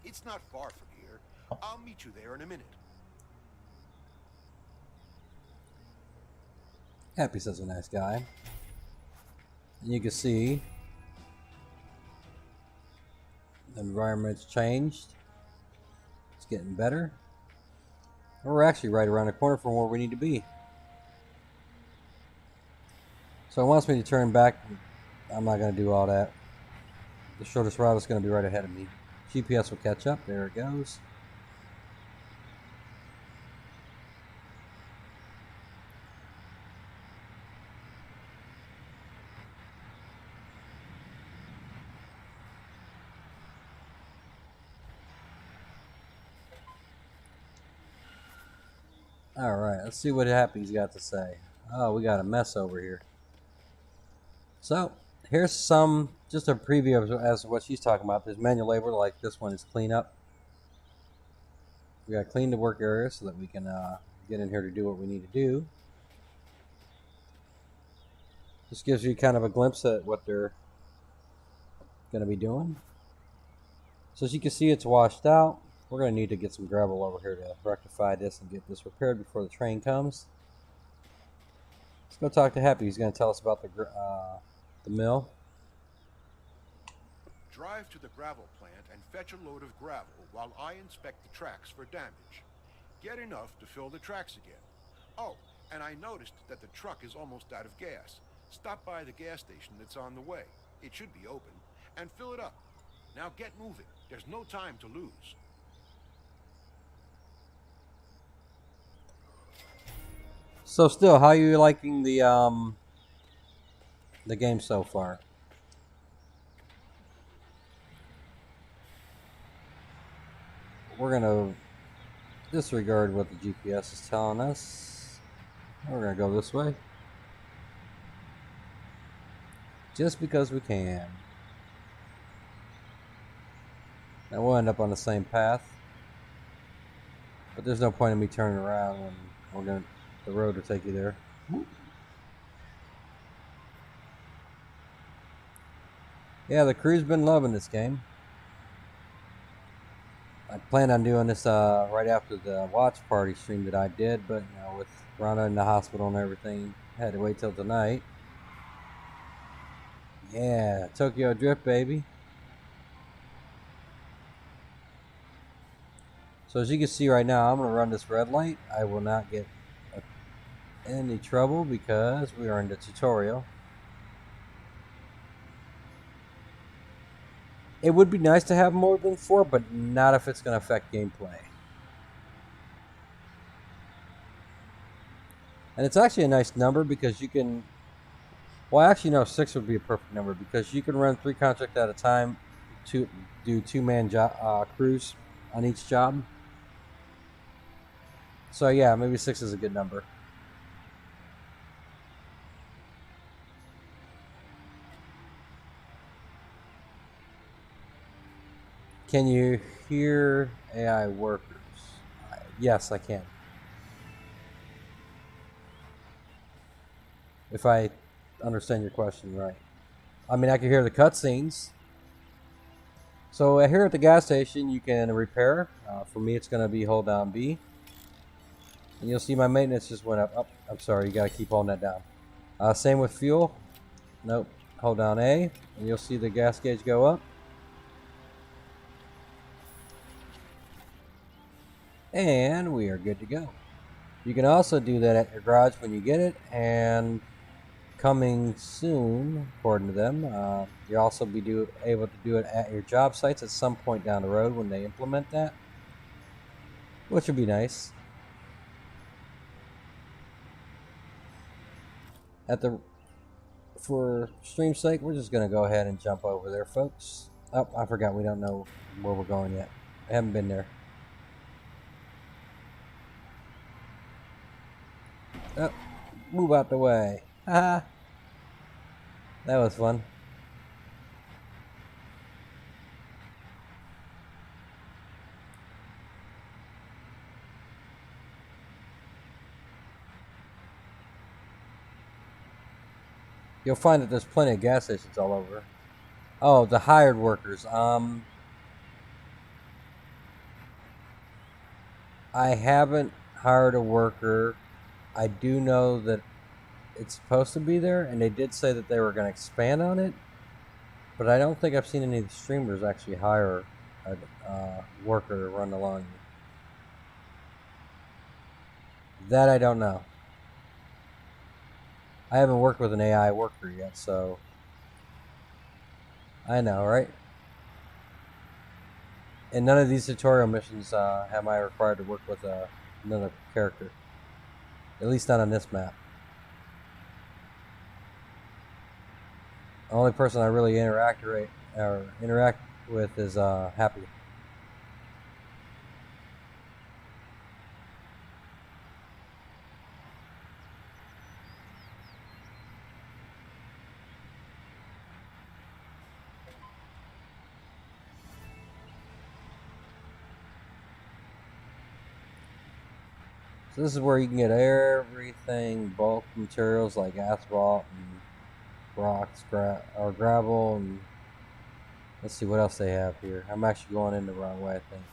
It's not far from here. I'll meet you there in a minute. Happy's such a nice guy. And you can see the environment's changed. It's getting better. We're actually right around the corner from where we need to be. So it wants me to turn back. I'm not going to do all that. The shortest route is going to be right ahead of me. GPS will catch up. There it goes. Alright, let's see what Happy's got to say. Oh, we got a mess over here. So, here's just a preview of as to what she's talking about. There's manual labor, like this one is clean up. We got to clean the work area so that we can get in here to do what we need to do. This gives you kind of a glimpse at what they're going to be doing. So as you can see, it's washed out. We're going to need to get some gravel over here to rectify this and get this repaired before the train comes. Let's go talk to Happy. He's going to tell us about the mill. Drive to the gravel plant and fetch a load of gravel while I inspect the tracks for damage. Get enough to fill the tracks again. Oh, and I noticed that the truck is almost out of gas. Stop by the gas station that's on the way. It should be open. And fill it up. Now get moving. There's no time to lose. So still, how are you liking the game so far? We're gonna disregard what the GPS is telling us. We're gonna go this way. Just because we can. Now we'll end up on the same path. But there's no point in me turning around when the road will take you there. Yeah, the crew's been loving this game. I planned on doing this right after the watch party stream that I did, but you know, with Rhonda in the hospital and everything, I had to wait till tonight. Yeah, Tokyo Drift, baby. So as you can see right now, I'm going to run this red light. I will not get any trouble because we are in the tutorial. It would be nice to have more than 4, but not if it's going to affect gameplay. And it's actually a nice number because you can... Well, actually, no, 6 would be a perfect number because you can run 3 contracts at a time to do 2-man crews on each job. So yeah, maybe 6 is a good number. Can you hear AI workers? Yes, I can. If I understand your question right. I mean, I can hear the cutscenes. So here at the gas station, you can repair. For me, it's going to be hold down B. And you'll see my maintenance just went up. Oh, I'm sorry, you got to keep holding that down. Same with fuel. Nope, hold down A. And you'll see the gas gauge go up. And we are good to go. You can also do that at your garage when you get it. And coming soon, according to them, you'll also be able to do it at your job sites at some point down the road when they implement that, which would be nice. For stream's sake, we're just gonna go ahead and jump over there, folks. Oh, I forgot we don't know where we're going yet. I haven't been there. Oh, move out the way. Haha. That was fun. You'll find that there's plenty of gas stations all over. Oh, the hired workers. I haven't hired a worker. I do know that it's supposed to be there, and they did say that they were going to expand on it. But I don't think I've seen any of the streamers actually hire a worker to run along. That I don't know. I haven't worked with an AI worker yet, so... I know, right? In none of these tutorial missions am I required to work with another character. At least not on this map. The only person I really interact with is Happy. So this is where you can get everything, bulk materials like asphalt and rocks, gravel, and let's see what else they have here. I'm actually going in the wrong way, I think.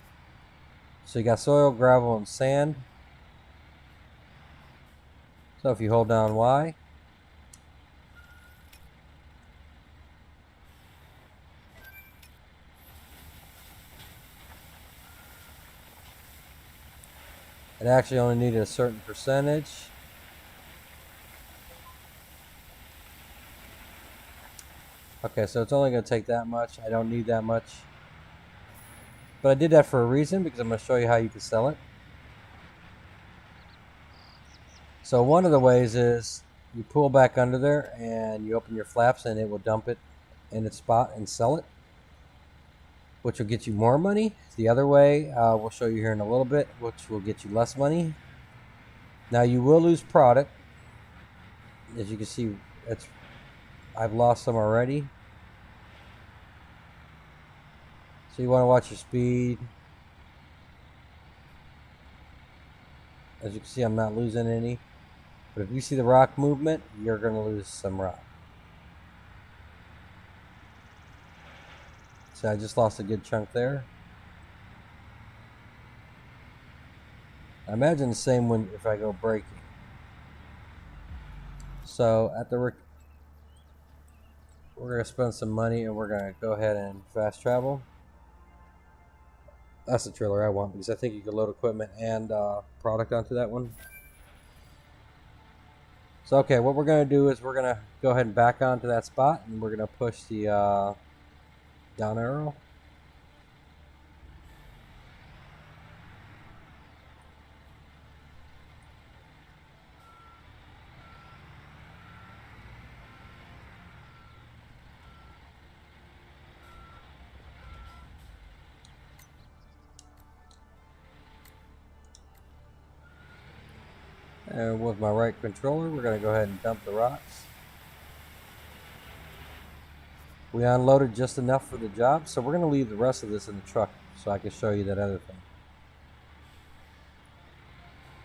So you got soil, gravel, and sand. So if you hold down Y, it actually only needed a certain percentage. Okay, so it's only going to take that much. I don't need that much. But I did that for a reason, because I'm going to show you how you can sell it. So one of the ways is you pull back under there and you open your flaps and it will dump it in its spot and sell it, which will get you more money. The other way, we'll show you here in a little bit, which will get you less money. Now you will lose product. As you can see, I've lost some already. So you want to watch your speed. As you can see, I'm not losing any. But if you see the rock movement, you're going to lose some rock. So I just lost a good chunk there. I imagine the same if I go braking. we're gonna spend some money and we're gonna go ahead and fast travel. That's the trailer I want because I think you can load equipment and product onto that one. So okay, what we're gonna do is we're gonna go ahead and back onto that spot and we're gonna push the down arrow. And with my right controller, we're going to go ahead and dump the rocks. We unloaded just enough for the job, so we're going to leave the rest of this in the truck so I can show you that other thing.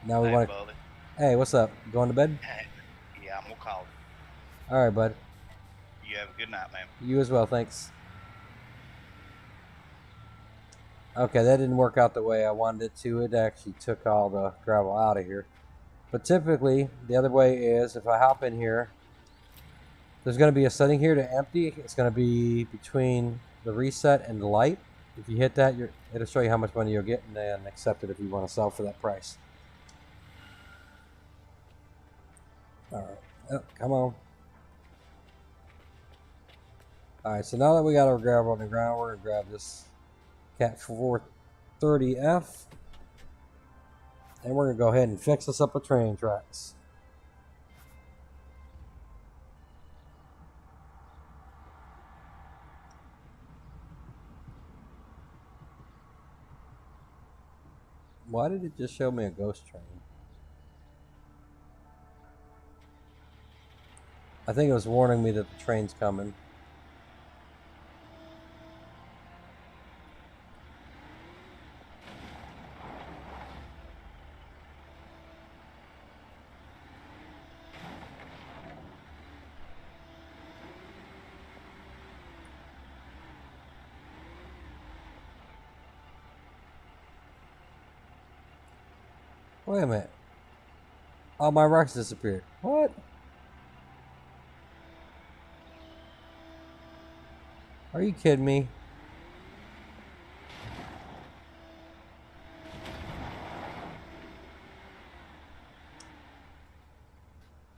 Now we want to... Hey, what's up? Going to bed? Yeah, I'm going to call. All right, bud. You have a good night, man. You as well, thanks. Okay, that didn't work out the way I wanted it to. It actually took all the gravel out of here. But typically, the other way is if I hop in here, there's going to be a setting here to empty. It's going to be between the reset and the light. If you hit that, it'll show you how much money you'll get and then accept it if you want to sell for that price. All right. Oh, come on. All right, so now that we got our gravel on the ground, we're going to grab this Cat 430F. And we're going to go ahead and fix this up with train tracks. Why did it just show me a ghost train? I think it was warning me that the train's coming. Wait a minute. All my rocks disappeared. What? Are you kidding me?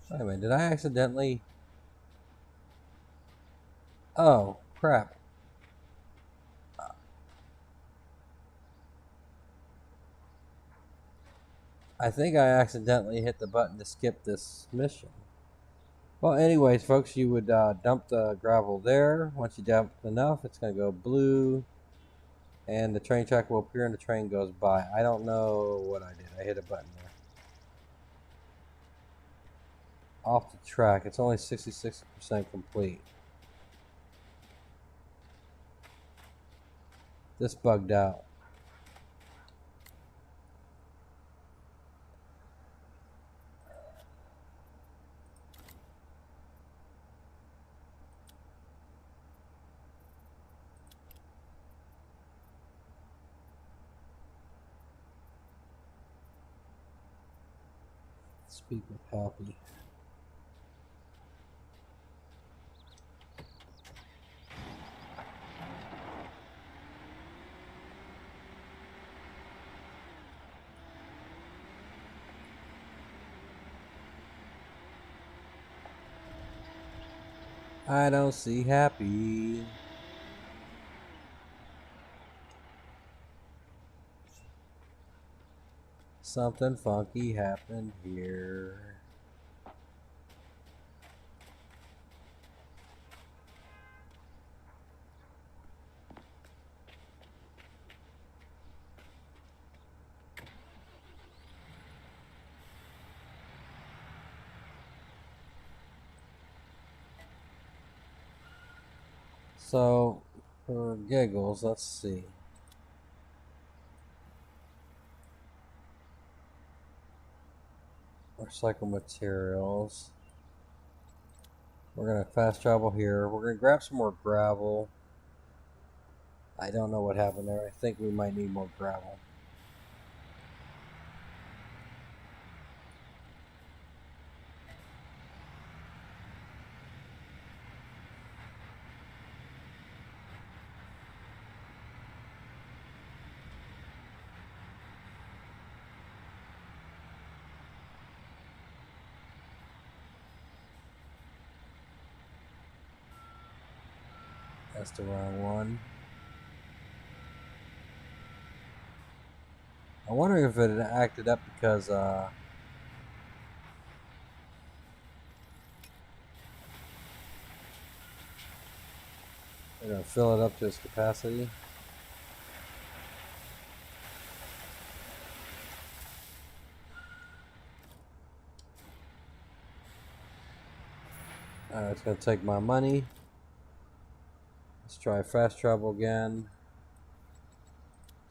Wait a minute. Did I accidentally... Oh, crap. I think I accidentally hit the button to skip this mission. Well, anyways, folks, you would dump the gravel there. Once you dump enough, it's going to go blue. And the train track will appear and the train goes by. I don't know what I did. I hit a button there. Off the track. It's only 66% complete. This bugged out. Speak with Happy. I don't see Happy. Something funky happened here. So, for giggles, let's see. Recycle materials. We're going to fast travel here. We're going to grab some more gravel. I don't know what happened there. I think we might need more gravel. That's the wrong one. I'm wondering if it had acted up because they're gonna fill it up to its capacity. It's gonna take my money. Let's try fast travel again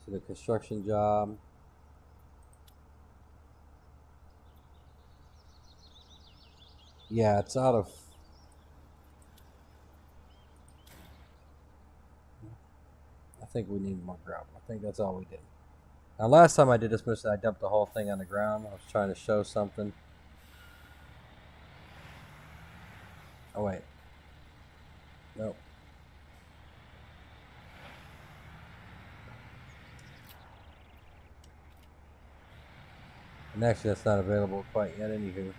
to the construction job. Yeah, it's out of. I think we need more gravel. I think that's all we did. Now, last time I did this mission, I dumped the whole thing on the ground. I was trying to show something. Oh, wait. Nope. And actually, that's not available quite yet, anywho.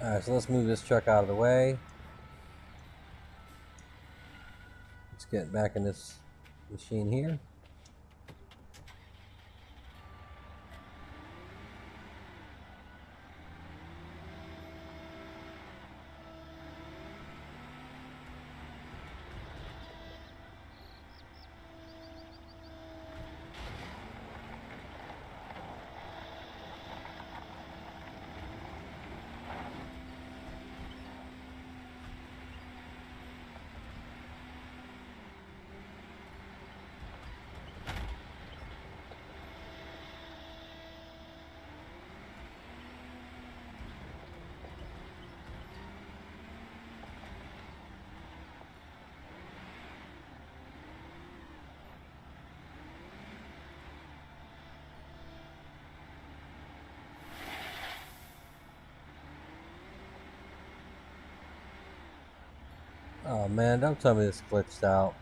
Alright, so let's move this truck out of the way. Let's get back in this machine here. Oh man, don't tell me this glitched out.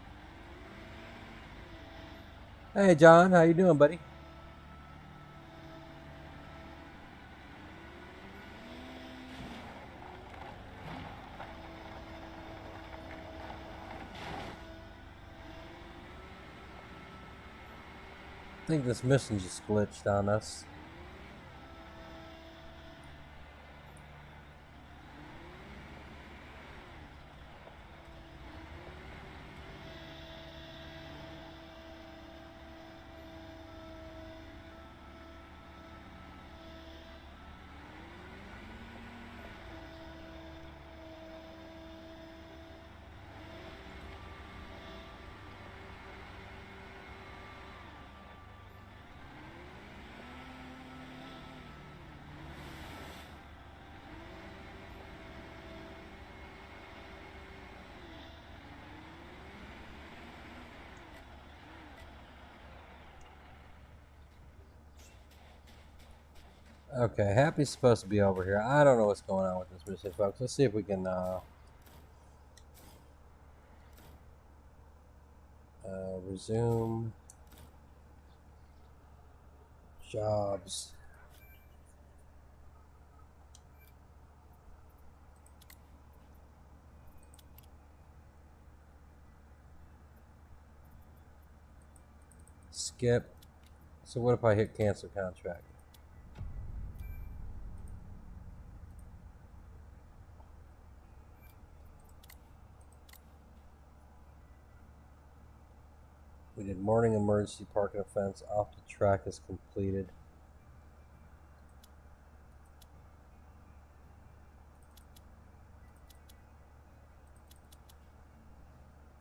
Hey John, how you doing, buddy? I think this mission just glitched on us. Okay, Happy's supposed to be over here. I don't know what's going on with this mission, folks. Let's see if we can resume jobs. Skip. So what if I hit cancel contract? We did morning emergency parking offense. Off the track is completed.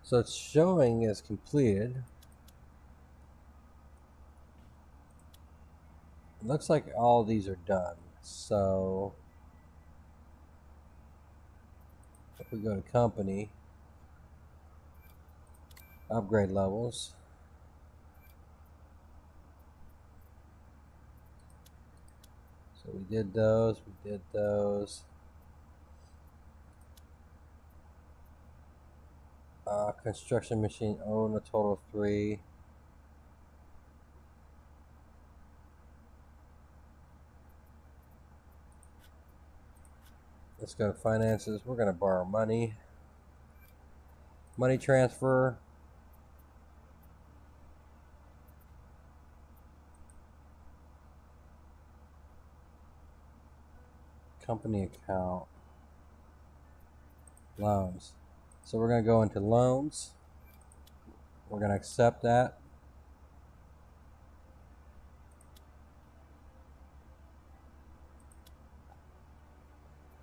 So it's showing as completed. It looks like all these are done. So if we go to company, upgrade levels. So we did those, we did those. Construction machine own a total of 3. Let's go to finances. We're going to borrow money. Money transfer. Company account. Loans. So we're going to go into loans. We're going to accept that.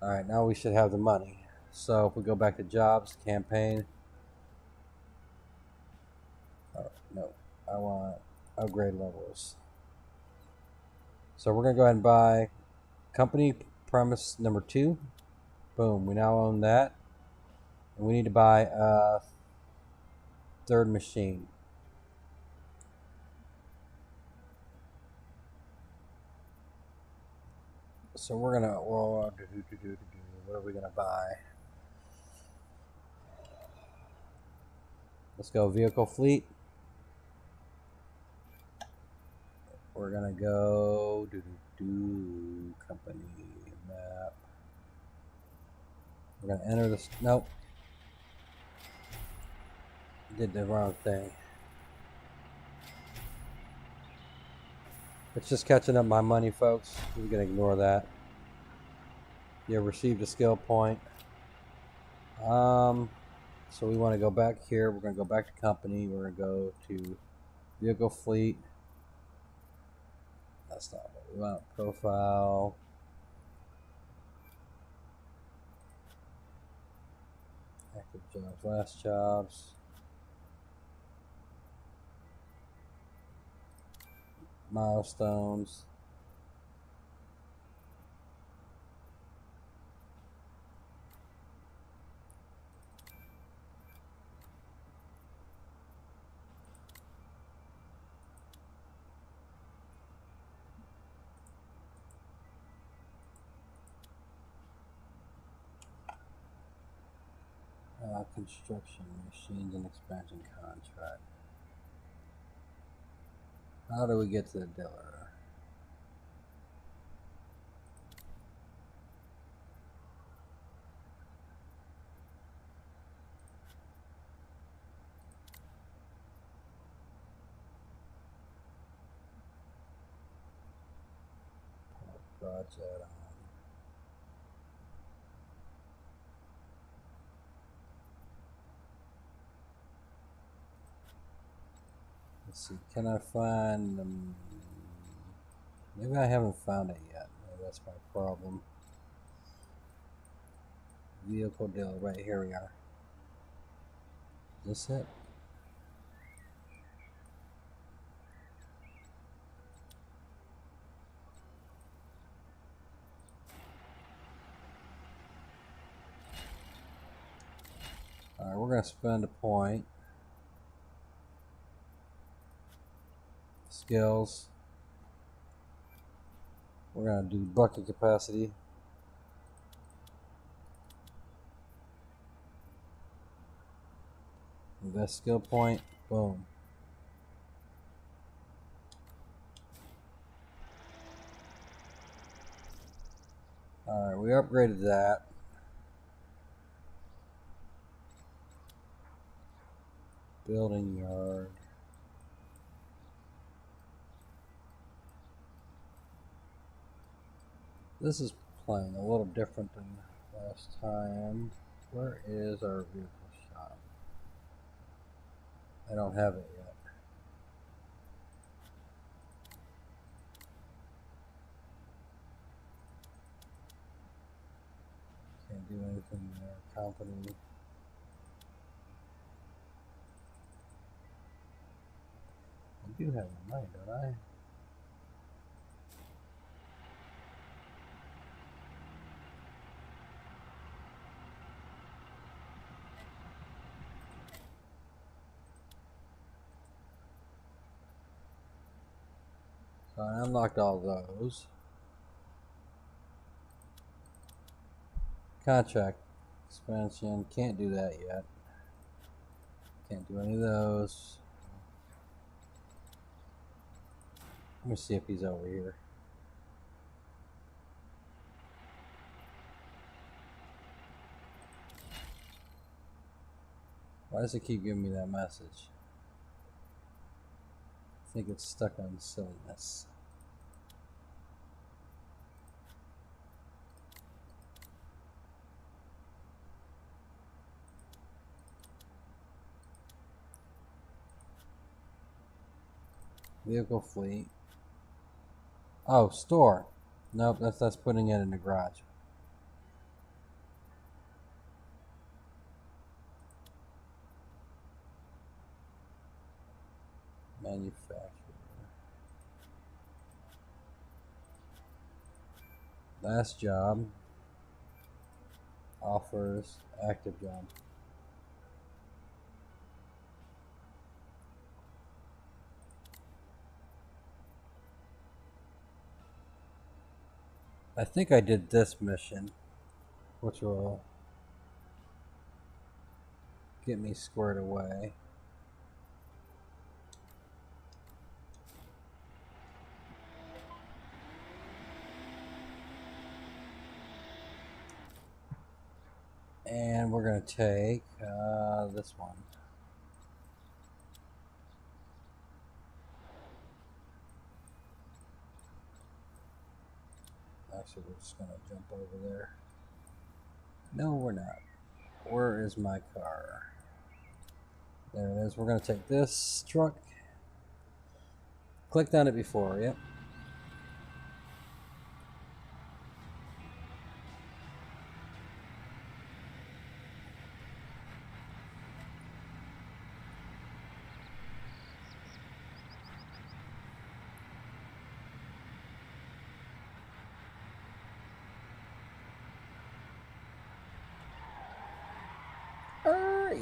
All right, now we should have the money. So if we go back to jobs, campaign. Oh, no, I want upgrade levels. So we're going to go ahead and buy company premise number 2. Boom, we now own that. And we need to buy a 3rd machine. So we're going to, what are we going to buy? Let's go vehicle fleet. We're going to go company map. We're going to enter this. Nope. Did the wrong thing. It's just catching up my money, folks. We're going to ignore that. You received a skill point. So we want to go back here. We're going to go back to company. We're going to go to vehicle fleet. That's not what we want. Profile. Active jobs, last jobs. Milestones. Construction machines and expansion contract. How do we get to the dealer? Project on. Let's see, can I find them? Maybe I haven't found it yet. Maybe that's my problem. Vehicle dealer, right here we are. Is this it? Alright, we're going to spend a point. Skills. We're going to do bucket capacity. Invest skill point. Boom. Alright, we upgraded that. Building yard. This is playing a little different than last time. Where is our vehicle shop? I don't have it yet. Do anything there. Company. I do have a money, don't I? So I unlocked all those. Contract expansion, can't do that yet. Can't do any of those. Let me see if he's over here. Why does it keep giving me that message? I think it's stuck on silliness. Vehicle fleet. Oh, store. Nope, that's putting it in the garage. Manufacturer. Last job. Offers. Active job. I think I did this mission, which will get me squared away. And we're going to take this one. Actually, we're just going to jump over there. No, we're not. Where is my car? There it is. We're going to take this truck. Clicked on it before, yep.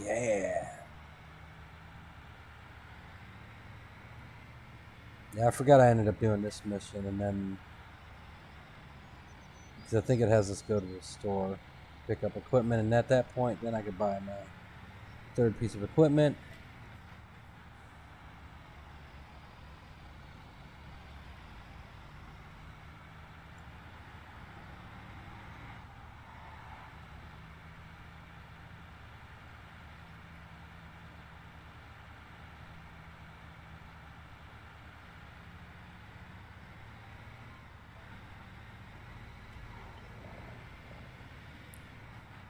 Yeah. Yeah, I forgot I ended up doing this mission, and then because I think it has us go to the store, pick up equipment, and at that point, then I could buy my third piece of equipment.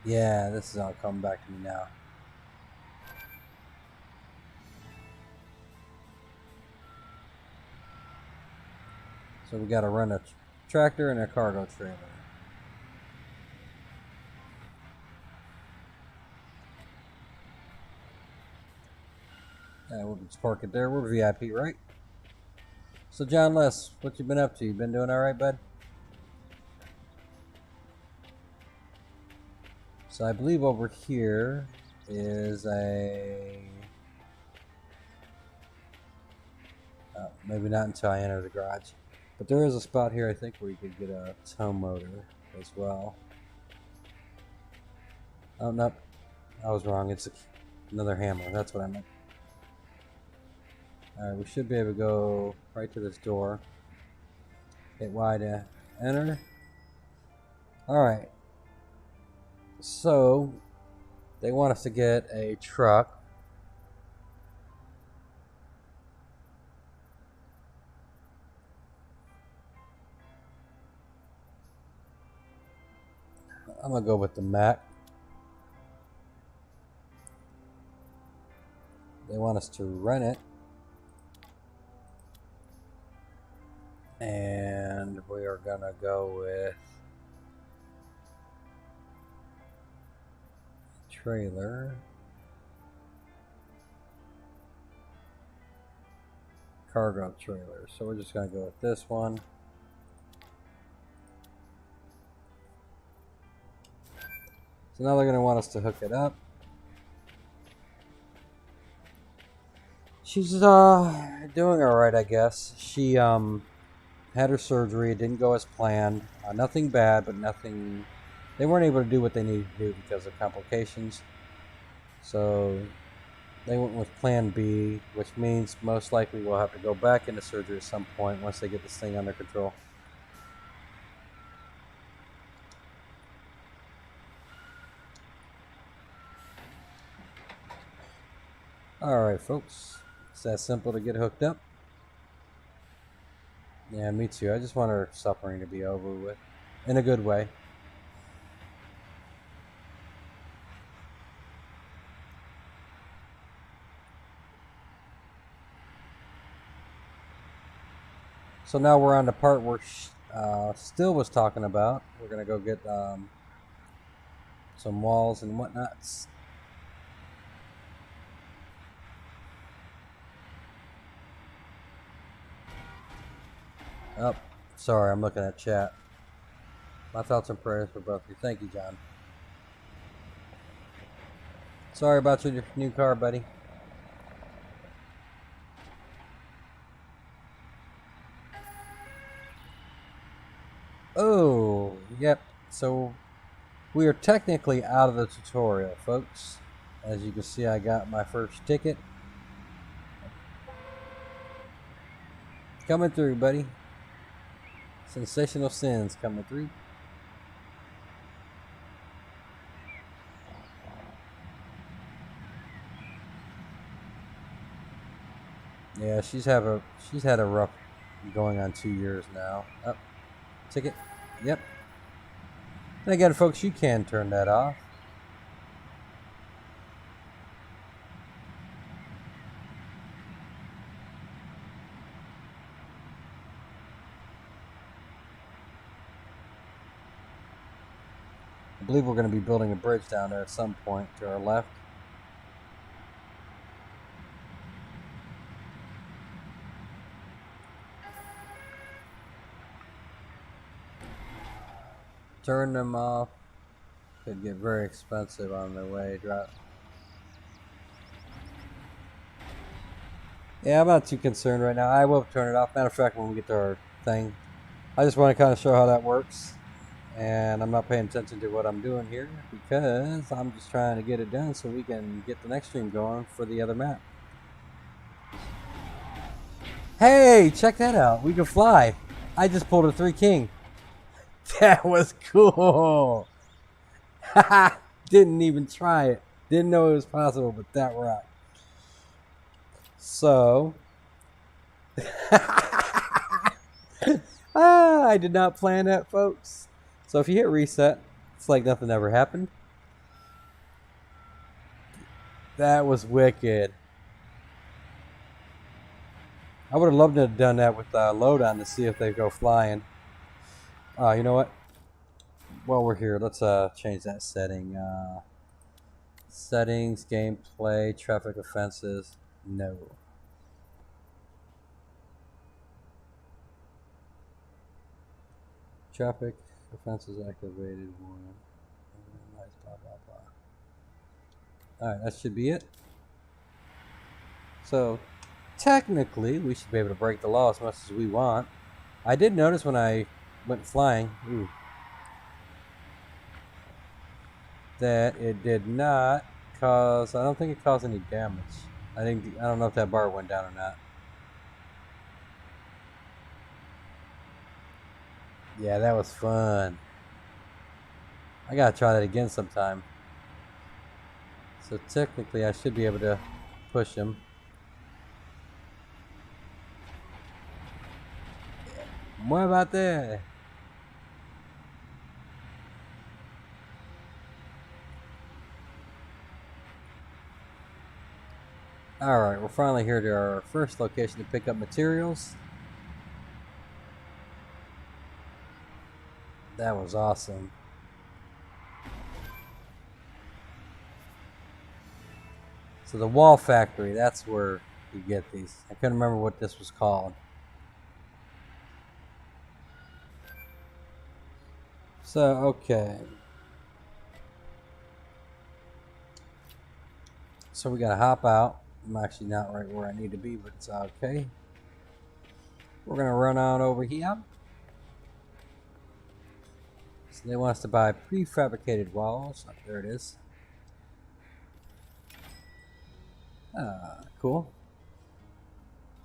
Yeah, this is all coming back to me now. So we got to run a tractor and a cargo trailer. Yeah, we'll just park it there. We're VIP, right? So John Les, what you been up to? You been doing all right, bud? So I believe over here is a... maybe not until I enter the garage. But there is a spot here, I think, where you could get a tow motor as well. Oh, no. I was wrong. It's another hammer. That's what I meant. Alright, we should be able to go right to this door. Hit Y to enter. Alright. So, they want us to get a truck. I'm going to go with the Mac. They want us to rent it. And we are going to go with trailer. Cargo trailer. So we're just going to go with this one. So now they're going to want us to hook it up. She's doing alright, I guess. She had her surgery. It didn't go as planned. Nothing bad, but nothing... They weren't able to do what they needed to do because of complications. So they went with plan B, which means most likely we'll have to go back into surgery at some point once they get this thing under control. Alright, folks. It's that simple to get hooked up. Yeah, me too. I just want her suffering to be over with. In a good way. So now we're on the part where Still was talking about. We're going to go get some walls and whatnots. Oh, sorry, I'm looking at chat. My thoughts and prayers for both of you. Thank you, John. Sorry about your new car, buddy. Oh, yep. So we are technically out of the tutorial, folks. As you can see, I got my first ticket. Coming through, buddy. Sensational Sinz coming through. Yeah, she's had a rough going on 2 years now. Oh, ticket. Yep. And again, folks, you can turn that off. I believe we're going to be building a bridge down there at some point to our left. Turn them off. Could get very expensive on the way. Drop. Yeah, I'm not too concerned right now. I will turn it off. Matter of fact, when we get to our thing, I just want to kind of show how that works. And I'm not paying attention to what I'm doing here because I'm just trying to get it done so we can get the next stream going for the other map. Hey, check that out. We can fly. I just pulled a 3 king. That was cool. Didn't even try it. Didn't know it was possible, but that rocked. So, I did not plan that, folks. So if you hit reset, it's like nothing ever happened. That was wicked. I would have loved to have done that with load on to see if they go flying. You know what? While we're here, let's change that setting. Settings, gameplay, traffic offenses. No. Traffic offenses activated. 1. Blah, blah, blah. Alright, that should be it. So, technically, we should be able to break the law as much as we want. I did notice when I went flying that it did not cause, I don't think it caused any damage. I don't know if that bar went down or not. Yeah, that was fun. I gotta try that again sometime. So technically I should be able to push him. What about that? Alright, we're finally here to our first location to pick up materials. That was awesome. So the wall factory, that's where you get these. I couldn't remember what this was called. So, okay. So we gotta hop out. I'm actually not right where I need to be, but it's okay. We're gonna run on over here. So they want us to buy prefabricated walls. Oh, there it is. Cool.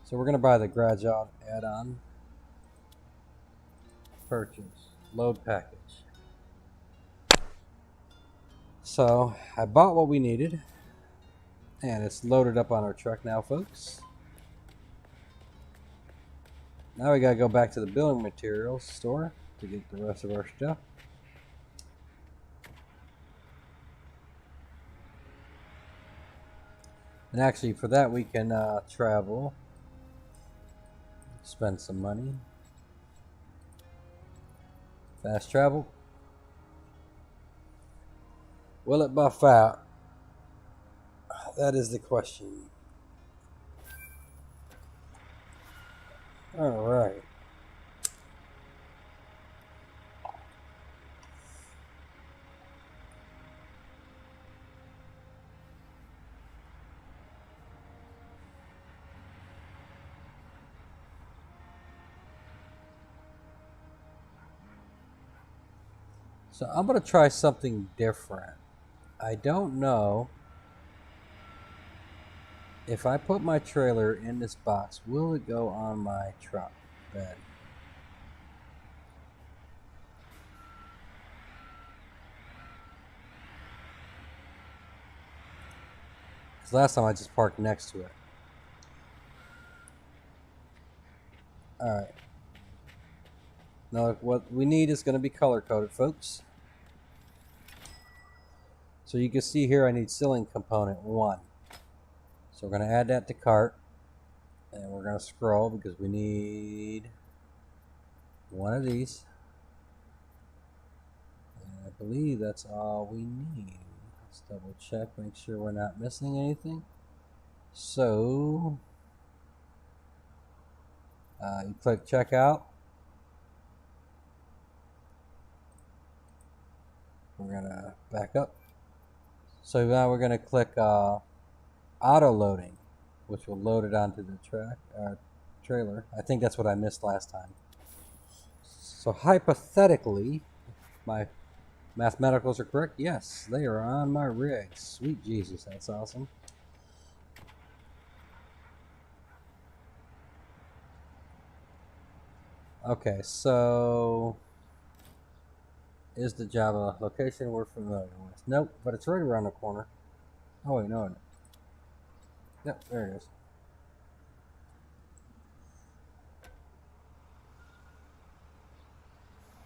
So we're gonna buy the garage add-on. Purchase. Load package. So I bought what we needed. And it's loaded up on our truck now, folks. Now we gotta go back to the building materials store to get the rest of our stuff. And actually, for that we can travel, spend some money. Fast travel. Will it buff out? That is the question. All right. So I'm going to try something different. I don't know if I put my trailer in this box, will it go on my truck bed? Because last time I just parked next to it. Alright. Now what we need is going to be color coded, folks. So you can see here I need ceiling component 1. So we're going to add that to cart. And we're going to scroll because we need one of these. And I believe that's all we need. Let's double check, make sure we're not missing anything. So you click checkout. We're going to back up. So now we're going to click auto loading, which will load it onto the trailer. I think that's what I missed last time. So hypothetically, my mathematicals are correct. Yes, they are on my rig. Sweet Jesus, that's awesome. Okay, so is the Java location we're familiar with? Nope, but it's right around the corner. Oh wait, no. Yep, there it is.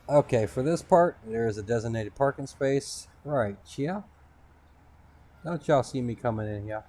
Okay, for this part, there is a designated parking space. Right, yeah. Don't y'all see me coming in here?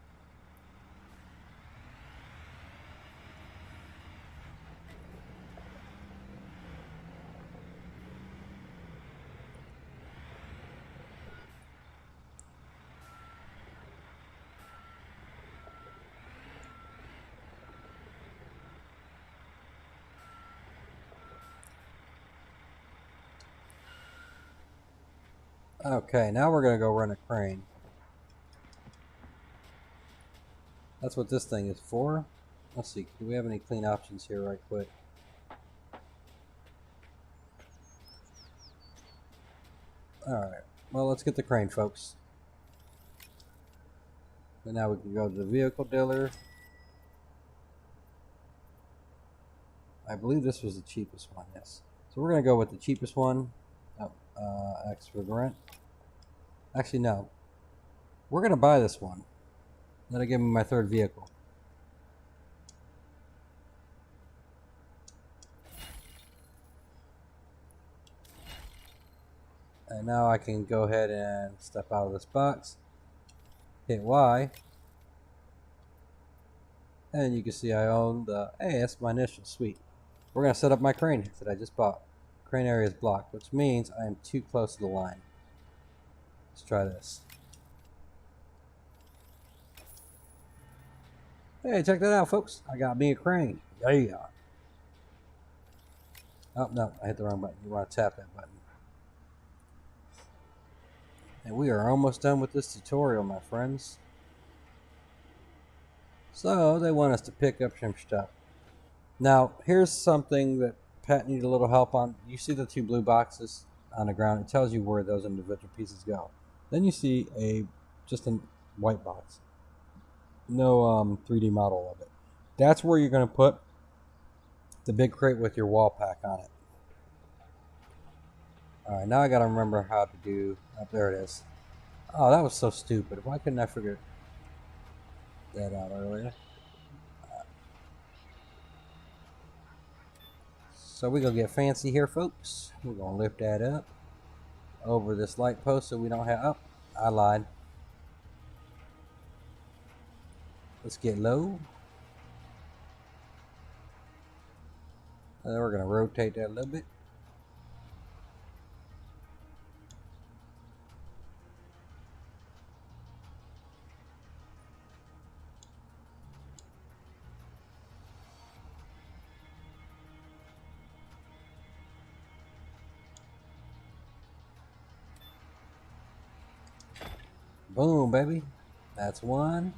Okay, now we're gonna go run a crane. That's what this thing is for. Let's see, do we have any clean options here right quick? Alright, well let's get the crane, folks. And now we can go to the vehicle dealer. I believe this was the cheapest one, yes. So we're gonna go with the cheapest one. X for rent. Actually, no. We're gonna buy this one. That'll give me my third vehicle. And now I can go ahead and step out of this box. Hit Y. And you can see I own the... Hey, that's my initial. Sweet. We're gonna set up my crane that I just bought. Crane area is blocked, which means I am too close to the line. Let's try this. Hey, check that out, folks. I got me a crane. Yeah. Oh, no, I hit the wrong button. You want to tap that button. And we are almost done with this tutorial, my friends. So, they want us to pick up some stuff. Now, here's something that Pat needed a little help on. You see the two blue boxes on the ground? It tells you where those individual pieces go. Then you see just a white box. No 3D model of it. That's where you're going to put the big crate with your wall pack on it. Alright, now I got to remember how to do... Oh, there it is. Oh, that was so stupid. Why couldn't I figure that out earlier? So we're going to get fancy here, folks. We're going to lift that up over this light post so we don't have... Oh, I lied. Let's get low. And then we're going to rotate that a little bit. Boom, baby. That's one.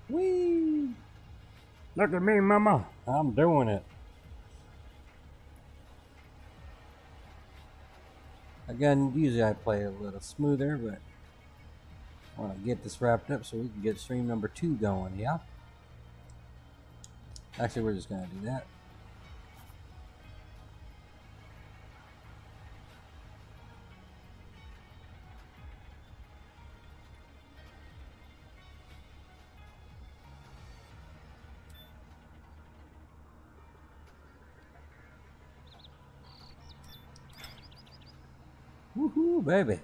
Whee! Look at me, mama. I'm doing it. Again, usually I play a little smoother, but I want to get this wrapped up so we can get stream number 2 going, yeah? Actually, we're just going to do that. Woohoo, baby.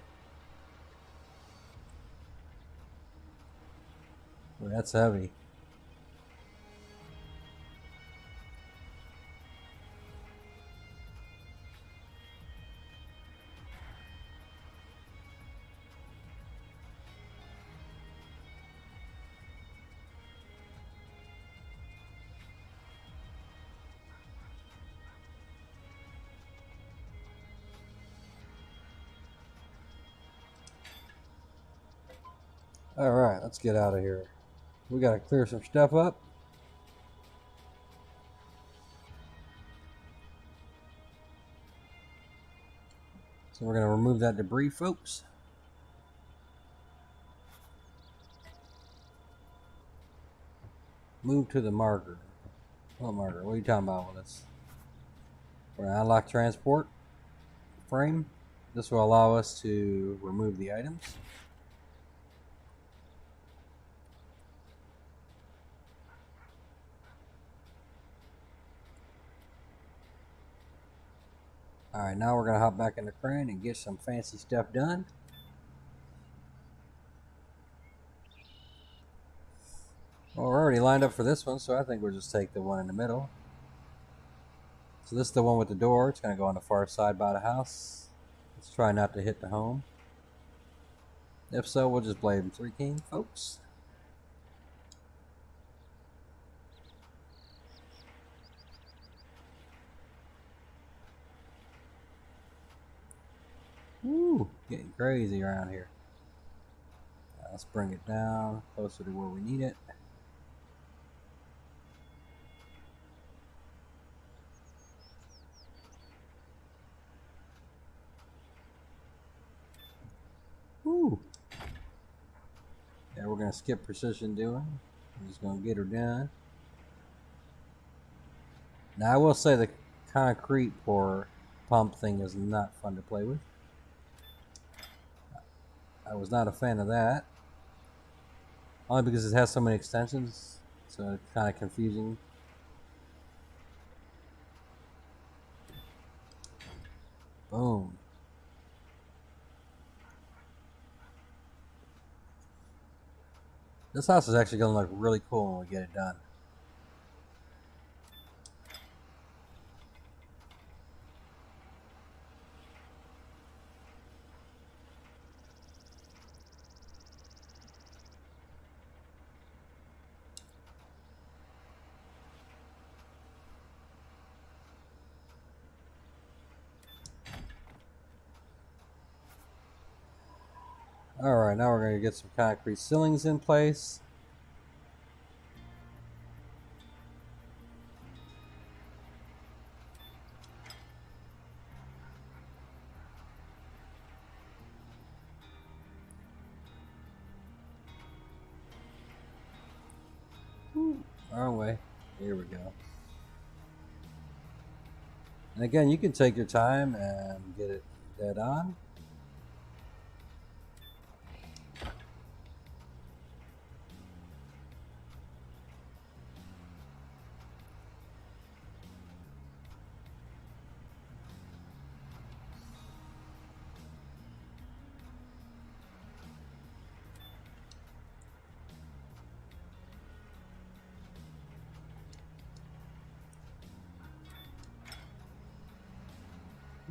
Well, that's heavy. Alright, let's get out of here. We got to clear some stuff up. So we're going to remove that debris, folks. Move to the marker. What marker? What are you talking about with this? We're going to unlock transport frame. This will allow us to remove the items. Alright, now we're going to hop back in the crane and get some fancy stuff done. Well, we're already lined up for this one, so I think we'll just take the one in the middle. So this is the one with the door. It's going to go on the far side by the house. Let's try not to hit the home. If so, we'll just blade them 3 king, folks. Woo, getting crazy around here. Let's bring it down closer to where we need it. Woo. Yeah, we're going to skip precision doing. We're just going to get her done. Now, I will say the concrete pour pump thing is not fun to play with. I was not a fan of that. Only because it has so many extensions, so it's kind of confusing. Boom. This house is actually going to look really cool when we get it done. Alright, now we're going to get some concrete ceilings in place. Wrong way. Here we go. And again, you can take your time and get it dead on.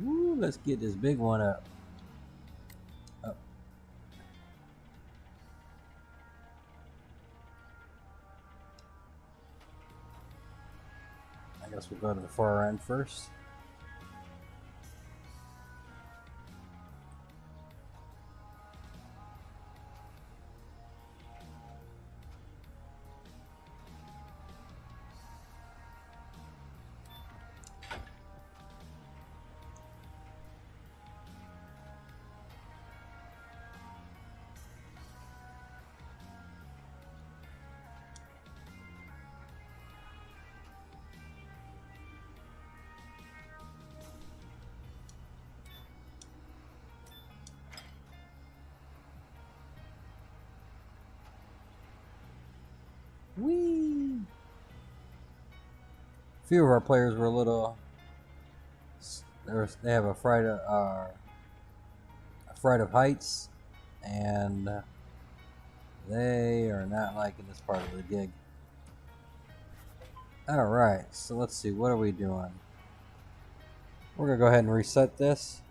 Woo, let's get this big one up. Up. I guess we'll go to the far end first. Whee! A few of our players were a little. They have a fright of heights, and they are not liking this part of the gig. All right, so let's see. What are we doing? We're gonna go ahead and reset this.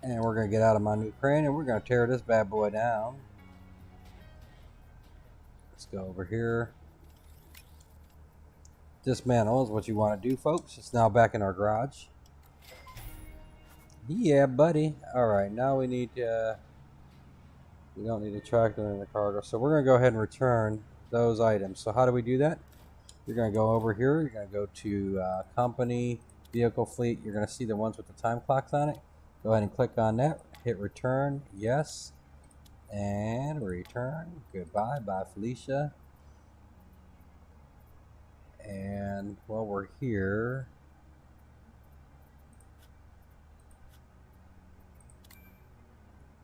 And we're going to get out of my new crane and we're going to tear this bad boy down. Let's go over here. Dismantle is what you want to do, folks. It's now back in our garage. Yeah, buddy. Alright, now we need to... we don't need a tractor in the cargo. So we're going to go ahead and return those items. So how do we do that? You're going to go over here. You're going to go to company, vehicle fleet. You're going to see the ones with the time clocks on it. Go ahead and click on that, hit return, yes, and return, goodbye, bye Felicia. And while we're here,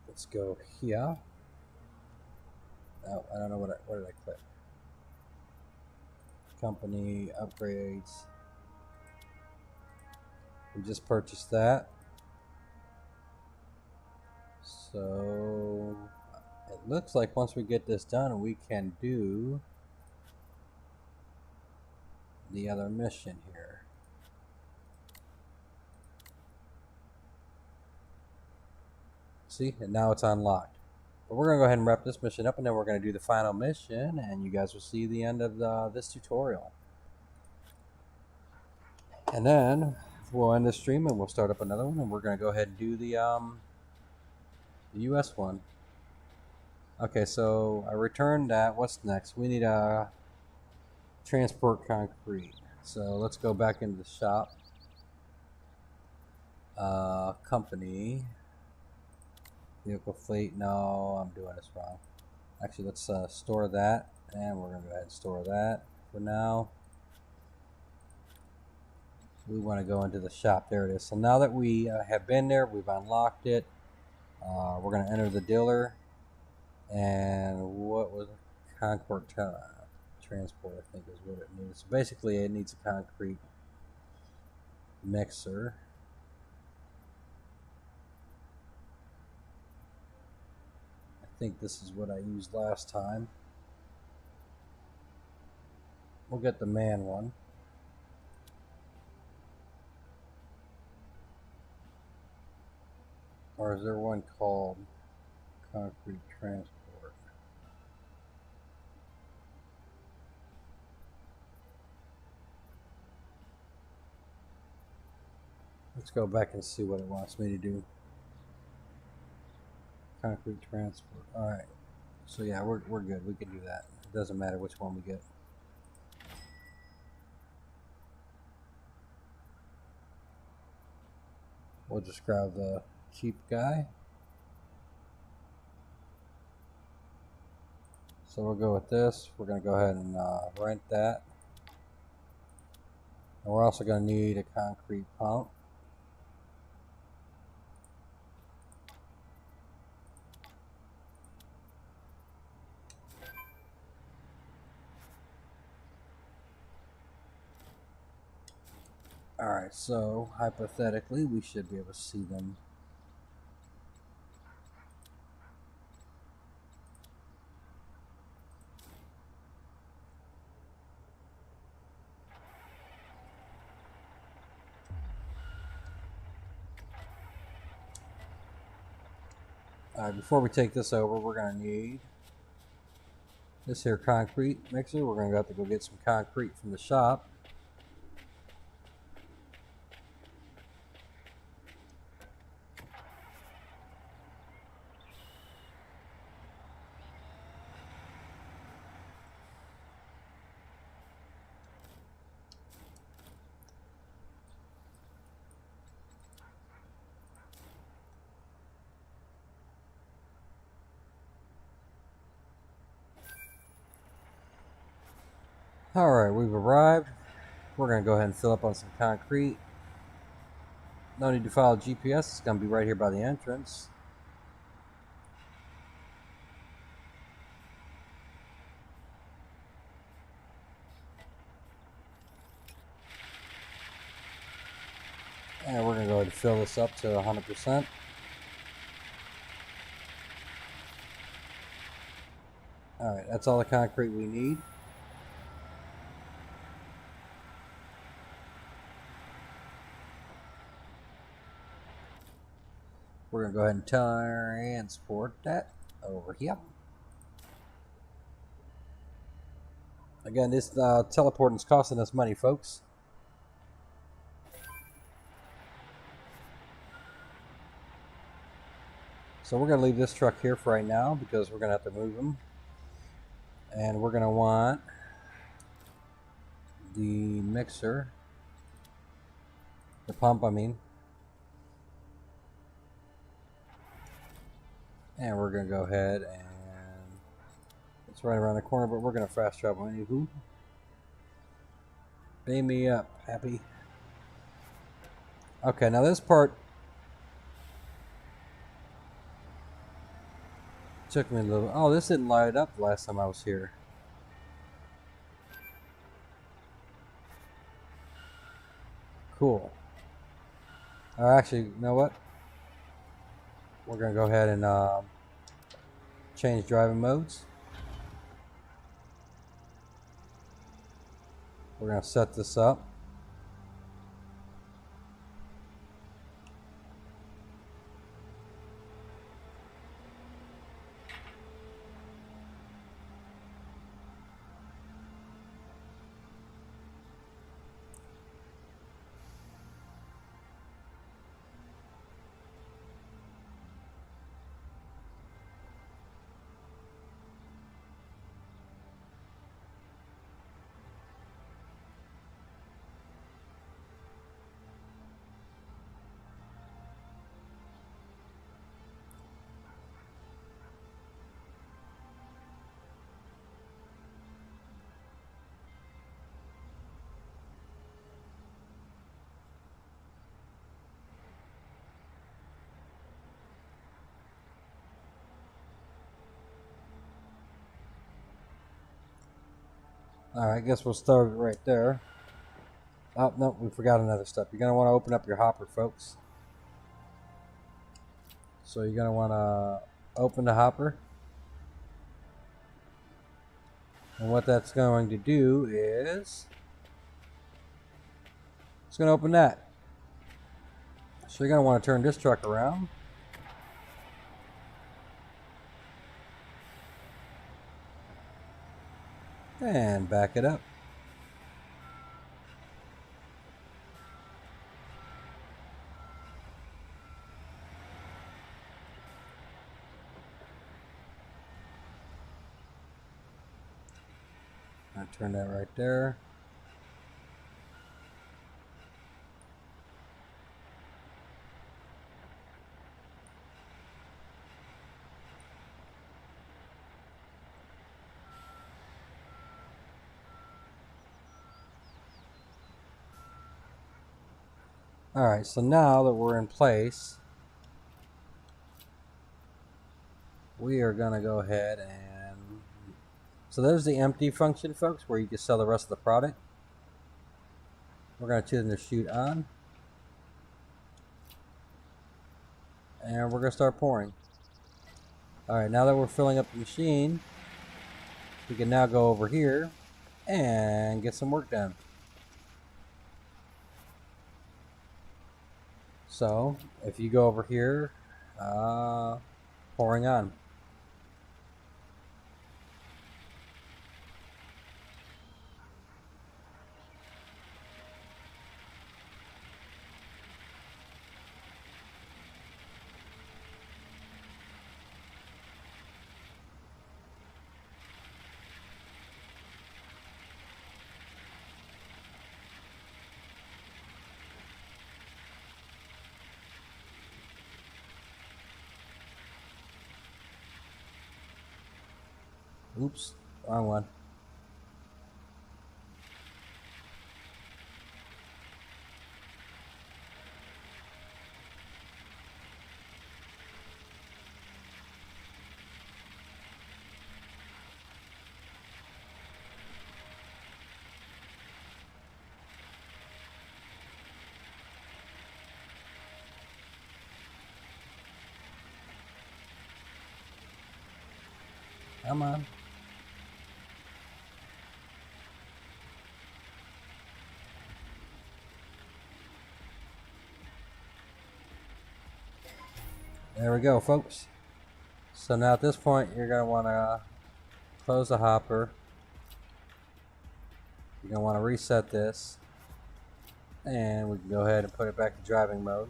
let's go here. Oh, I don't know what did I click? Company, upgrades. We just purchased that. So it looks like once we get this done, we can do the other mission here. See, and now it's unlocked. But we're going to go ahead and wrap this mission up, and then we're going to do the final mission, and you guys will see the end of this tutorial. And then we'll end the stream, and we'll start up another one, and we're going to go ahead and do the US one. Okay, so I returned that. What's next? We need a transport concrete. So let's go back into the shop. Company. Vehicle fleet. No, I'm doing this wrong. Actually, let's store that. And we're going to go ahead and store that for now. We want to go into the shop. There it is. So now that we have been there, we've unlocked it. We're going to enter the dealer, and what was Concord transport, I think is what it needs. So basically it needs a concrete mixer. think this is what I used last time. We'll get the man one. Or is there one called concrete transport? Let's go back and see what it wants me to do. Concrete transport. Alright. So yeah, we're good. We can do that. It doesn't matter which one we get. We'll just grab the cheap guy. So we'll go with this. We're going to go ahead and rent that. And we're also going to need a concrete pump. Alright, so hypothetically we should be able to see them. Alright, before we take this over, we're going to need this here concrete mixer. We're going to have to go get some concrete from the shop. Alright, we've arrived. We're going to go ahead and fill up on some concrete. No need to follow GPS. It's going to be right here by the entrance. And we're going to go ahead and fill this up to 100%. Alright, that's all the concrete we need. We're going to go ahead and transport that over here. Again, this teleporting is costing us money, folks. So we're going to leave this truck here for right now because we're going to have to move them. And we're going to want the mixer, the pump, I mean. And we're going to go ahead and it's right around the corner, but we're going to fast travel. Anywho, beam me up, happy. Okay, now this part took me a little. Oh, this didn't light up the last time I was here. Cool. Actually, you know what? We're going to go ahead and change driving modes. We're going to set this up. Alright, I guess we'll start right there. Oh, no, we forgot another step. You're going to want to open up your hopper, folks. So you're going to want to open the hopper. And what that's going to do is it's going to open that. So you're going to want to turn this truck around. And back it up. I turn that right there. Alright, so now that we're in place, we are going to go ahead and... So there's the empty function, folks, where you can sell the rest of the product. We're going to turn the chute on. And we're going to start pouring. Alright, now that we're filling up the machine, we can now go over here and get some work done. So, if you go over here, pouring on. Oops, wrong one. Come on. There we go, folks. So now at this point, you're going to want to close the hopper. You're going to want to reset this. And we can go ahead and put it back to driving mode.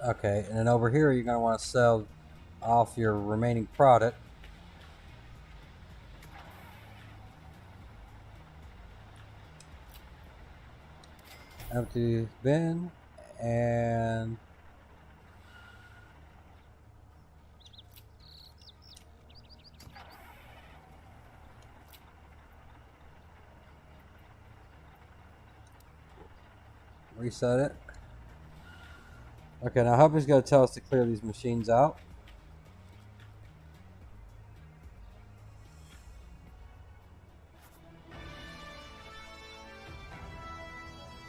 Okay, and then over here, you're going to want to sell off your remaining product. Empty bin and reset it. Okay, now Hubby's going to tell us to clear these machines out.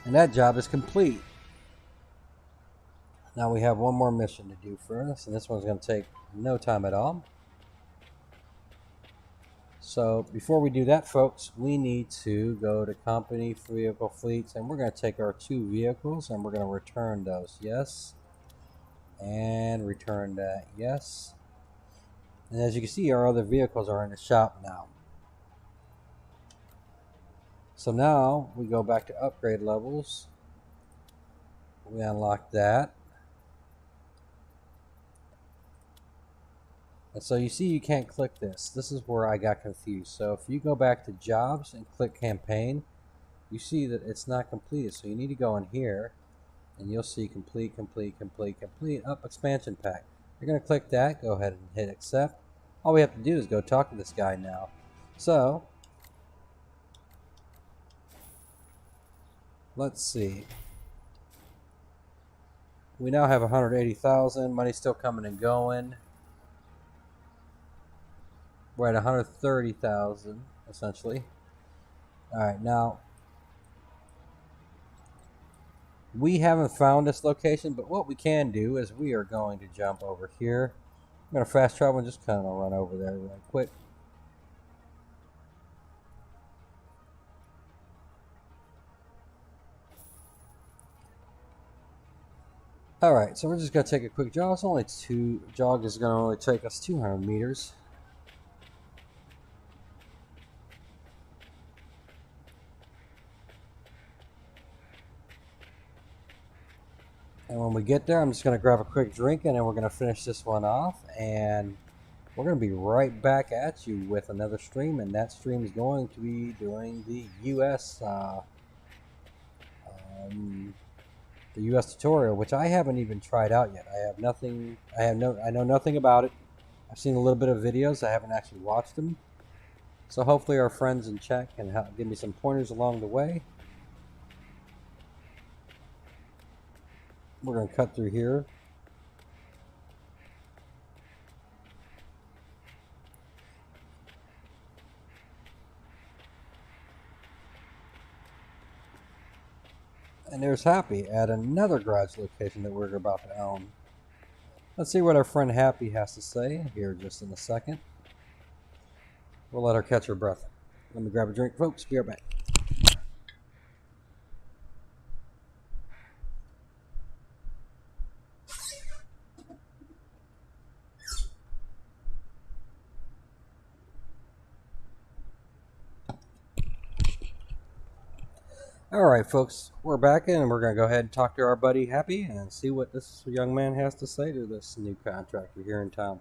And that job is complete. Now we have one more mission to do for us, and this one's going to take no time at all. So before we do that, folks, we need to go to company vehicle fleets, and we're going to take our 2 vehicles and we're going to return those. Yes. And return that. Yes. And as you can see, our other vehicles are in the shop now. So now we go back to upgrade levels. We unlock that. And so you see you can't click this. This is where I got confused. So if you go back to jobs and click campaign, you see that it's not completed. So you need to go in here and you'll see complete, complete, complete, complete. Up expansion pack. You're going to click that. Go ahead and hit accept. All we have to do is go talk to this guy now. So let's see. We now have 180,000. Money's still coming and going. We're at 130,000 essentially. All right, now We haven't found this location, but what we can do is we are going to jump over here. I'm going to fast travel and just kind of run over there real quick. Alright, so we're just going to take a quick jog. It's only jog is going to only take us 200 meters. And when we get there, I'm just going to grab a quick drink and then we're going to finish this one off. And we're going to be right back at you with another stream. And that stream is going to be doing the U.S. The U.S. tutorial, which I haven't even tried out yet. I know nothing about it. I've seen a little bit of videos. I haven't actually watched them. So hopefully our friends in chat can give me some pointers along the way. We're going to cut through here. And there's Happy at another garage location that we're about to own. Let's see what our friend Happy has to say here just in a second. We'll let her catch her breath. Let me grab a drink, folks. Be right back. Alright folks, we're back in and we're going to go ahead and talk to our buddy Happy and see what this young man has to say to this new contractor here in town.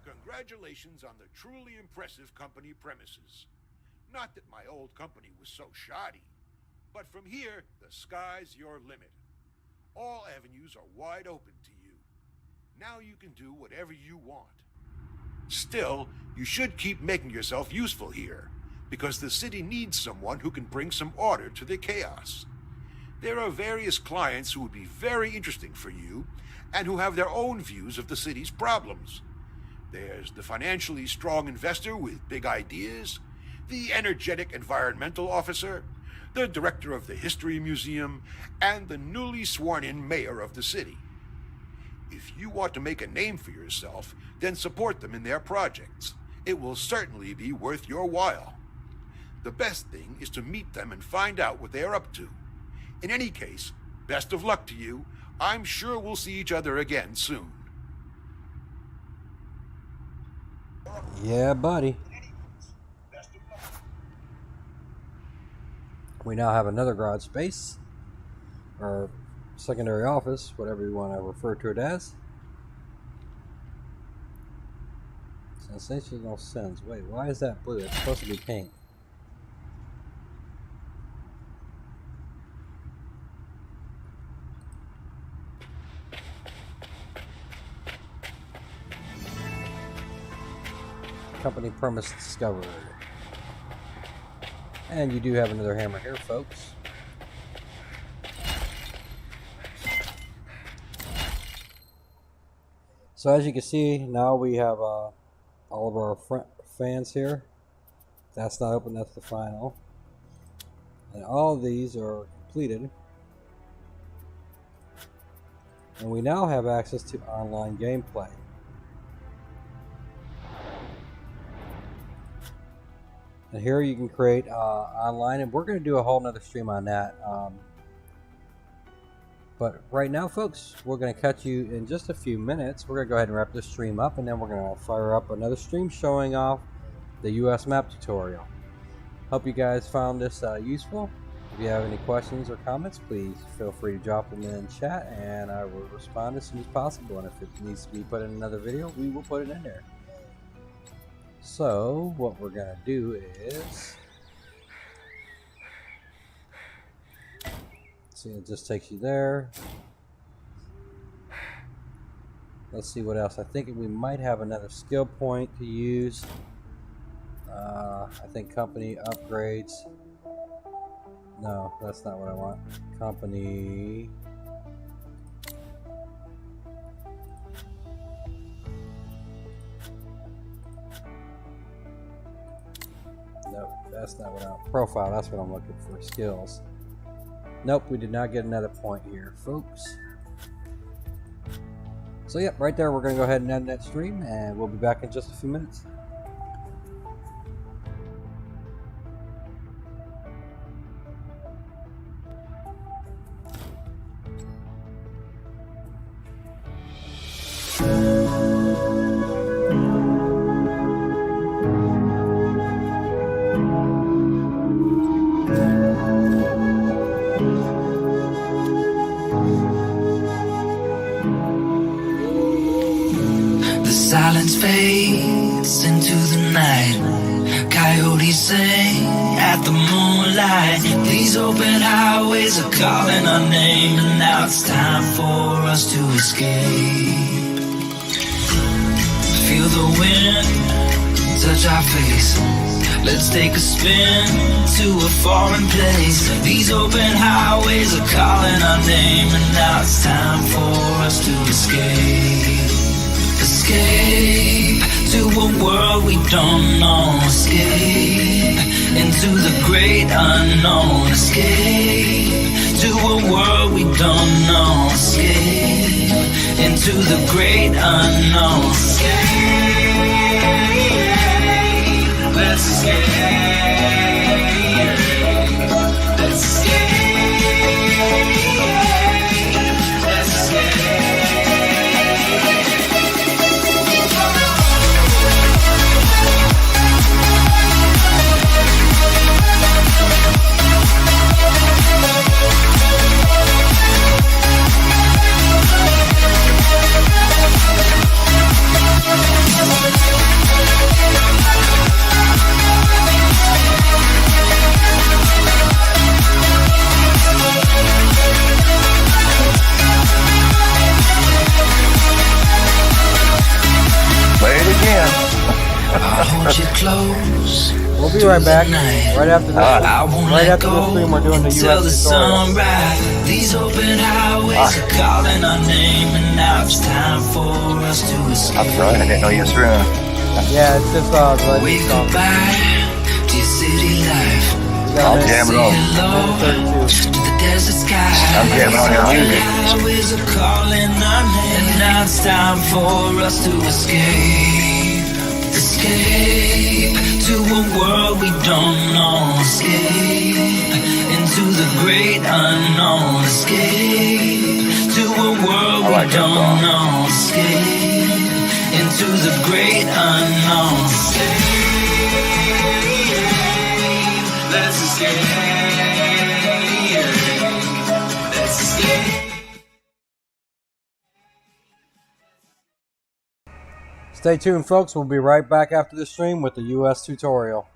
Congratulations on the truly impressive company premises. Not that my old company was so shoddy, but from here, the sky's your limit. All avenues are wide open to you. Now you can do whatever you want. Still, you should keep making yourself useful here, because the city needs someone who can bring some order to the chaos. There are various clients who would be very interesting for you, and who have their own views of the city's problems. There's the financially strong investor with big ideas, the energetic environmental officer, the director of the History Museum, and the newly sworn-in mayor of the city. If you want to make a name for yourself, then support them in their projects. It will certainly be worth your while. The best thing is to meet them and find out what they are up to. In any case, best of luck to you. I'm sure we'll see each other again soon. Yeah, buddy. We now have another garage space, or secondary office, whatever you want to refer to it as. Sensational Sinz. Wait, why is that blue? It's supposed to be pink. Company premise discovered. And you do have another hammer here, folks. So as you can see, now we have all of our fans here. That's not open, that's the final. And all of these are completed. And we now have access to online gameplay. And here you can create online, and we're going to do a whole nother stream on that. But right now, folks, we're going to catch you in just a few minutes. We're going to go ahead and wrap this stream up, and then we're going to fire up another stream showing off the US map tutorial. Hope you guys found this useful. If you have any questions or comments, please feel free to drop them in chat, and I will respond as soon as possible. And if it needs to be put in another video, we will put it in there. So what we're going to do is, see, it just takes you there. Let's see what else. I think we might have another skill point to use. I think company upgrades. No, that's not what I want. Company. That's not what I'm... Profile, that's what I'm looking for. Skills. Nope, we did not get another point here, folks. So, yep, right there, we're going to go ahead and end that stream, and we'll be back in just a few minutes. Silence fades into the night. Coyotes sing at the moonlight. These open highways are calling our name, and now it's time for us to escape. Feel the wind touch our face. Let's take a spin to a foreign place. These open highways are calling our name, and now it's time for us to escape. Escape to a world we don't know. Escape into the great unknown. Escape to a world we don't know. Escape into the great unknown. Escape, let's escape. Let's escape. Let's escape. Play it again. I'll hold you close. We'll be right back. Right after this, right after this stream, we're doing the US tutorial. These open highways are calling our name, and now it's time for us to escape. I'm sorry, I didn't know you was running. Yeah, it's just Wave goodbye to your city life. I'm jamming on. To the desert sky. I'm jamming on your music. Highways are calling our name, and now it's time for us to escape. Escape to a world we don't know. Escape into the great unknown. Escape to a world we don't know. Escape into the great unknown. Escape, let's escape. Let's escape. Stay tuned, folks. We'll be right back after the stream with the US tutorial.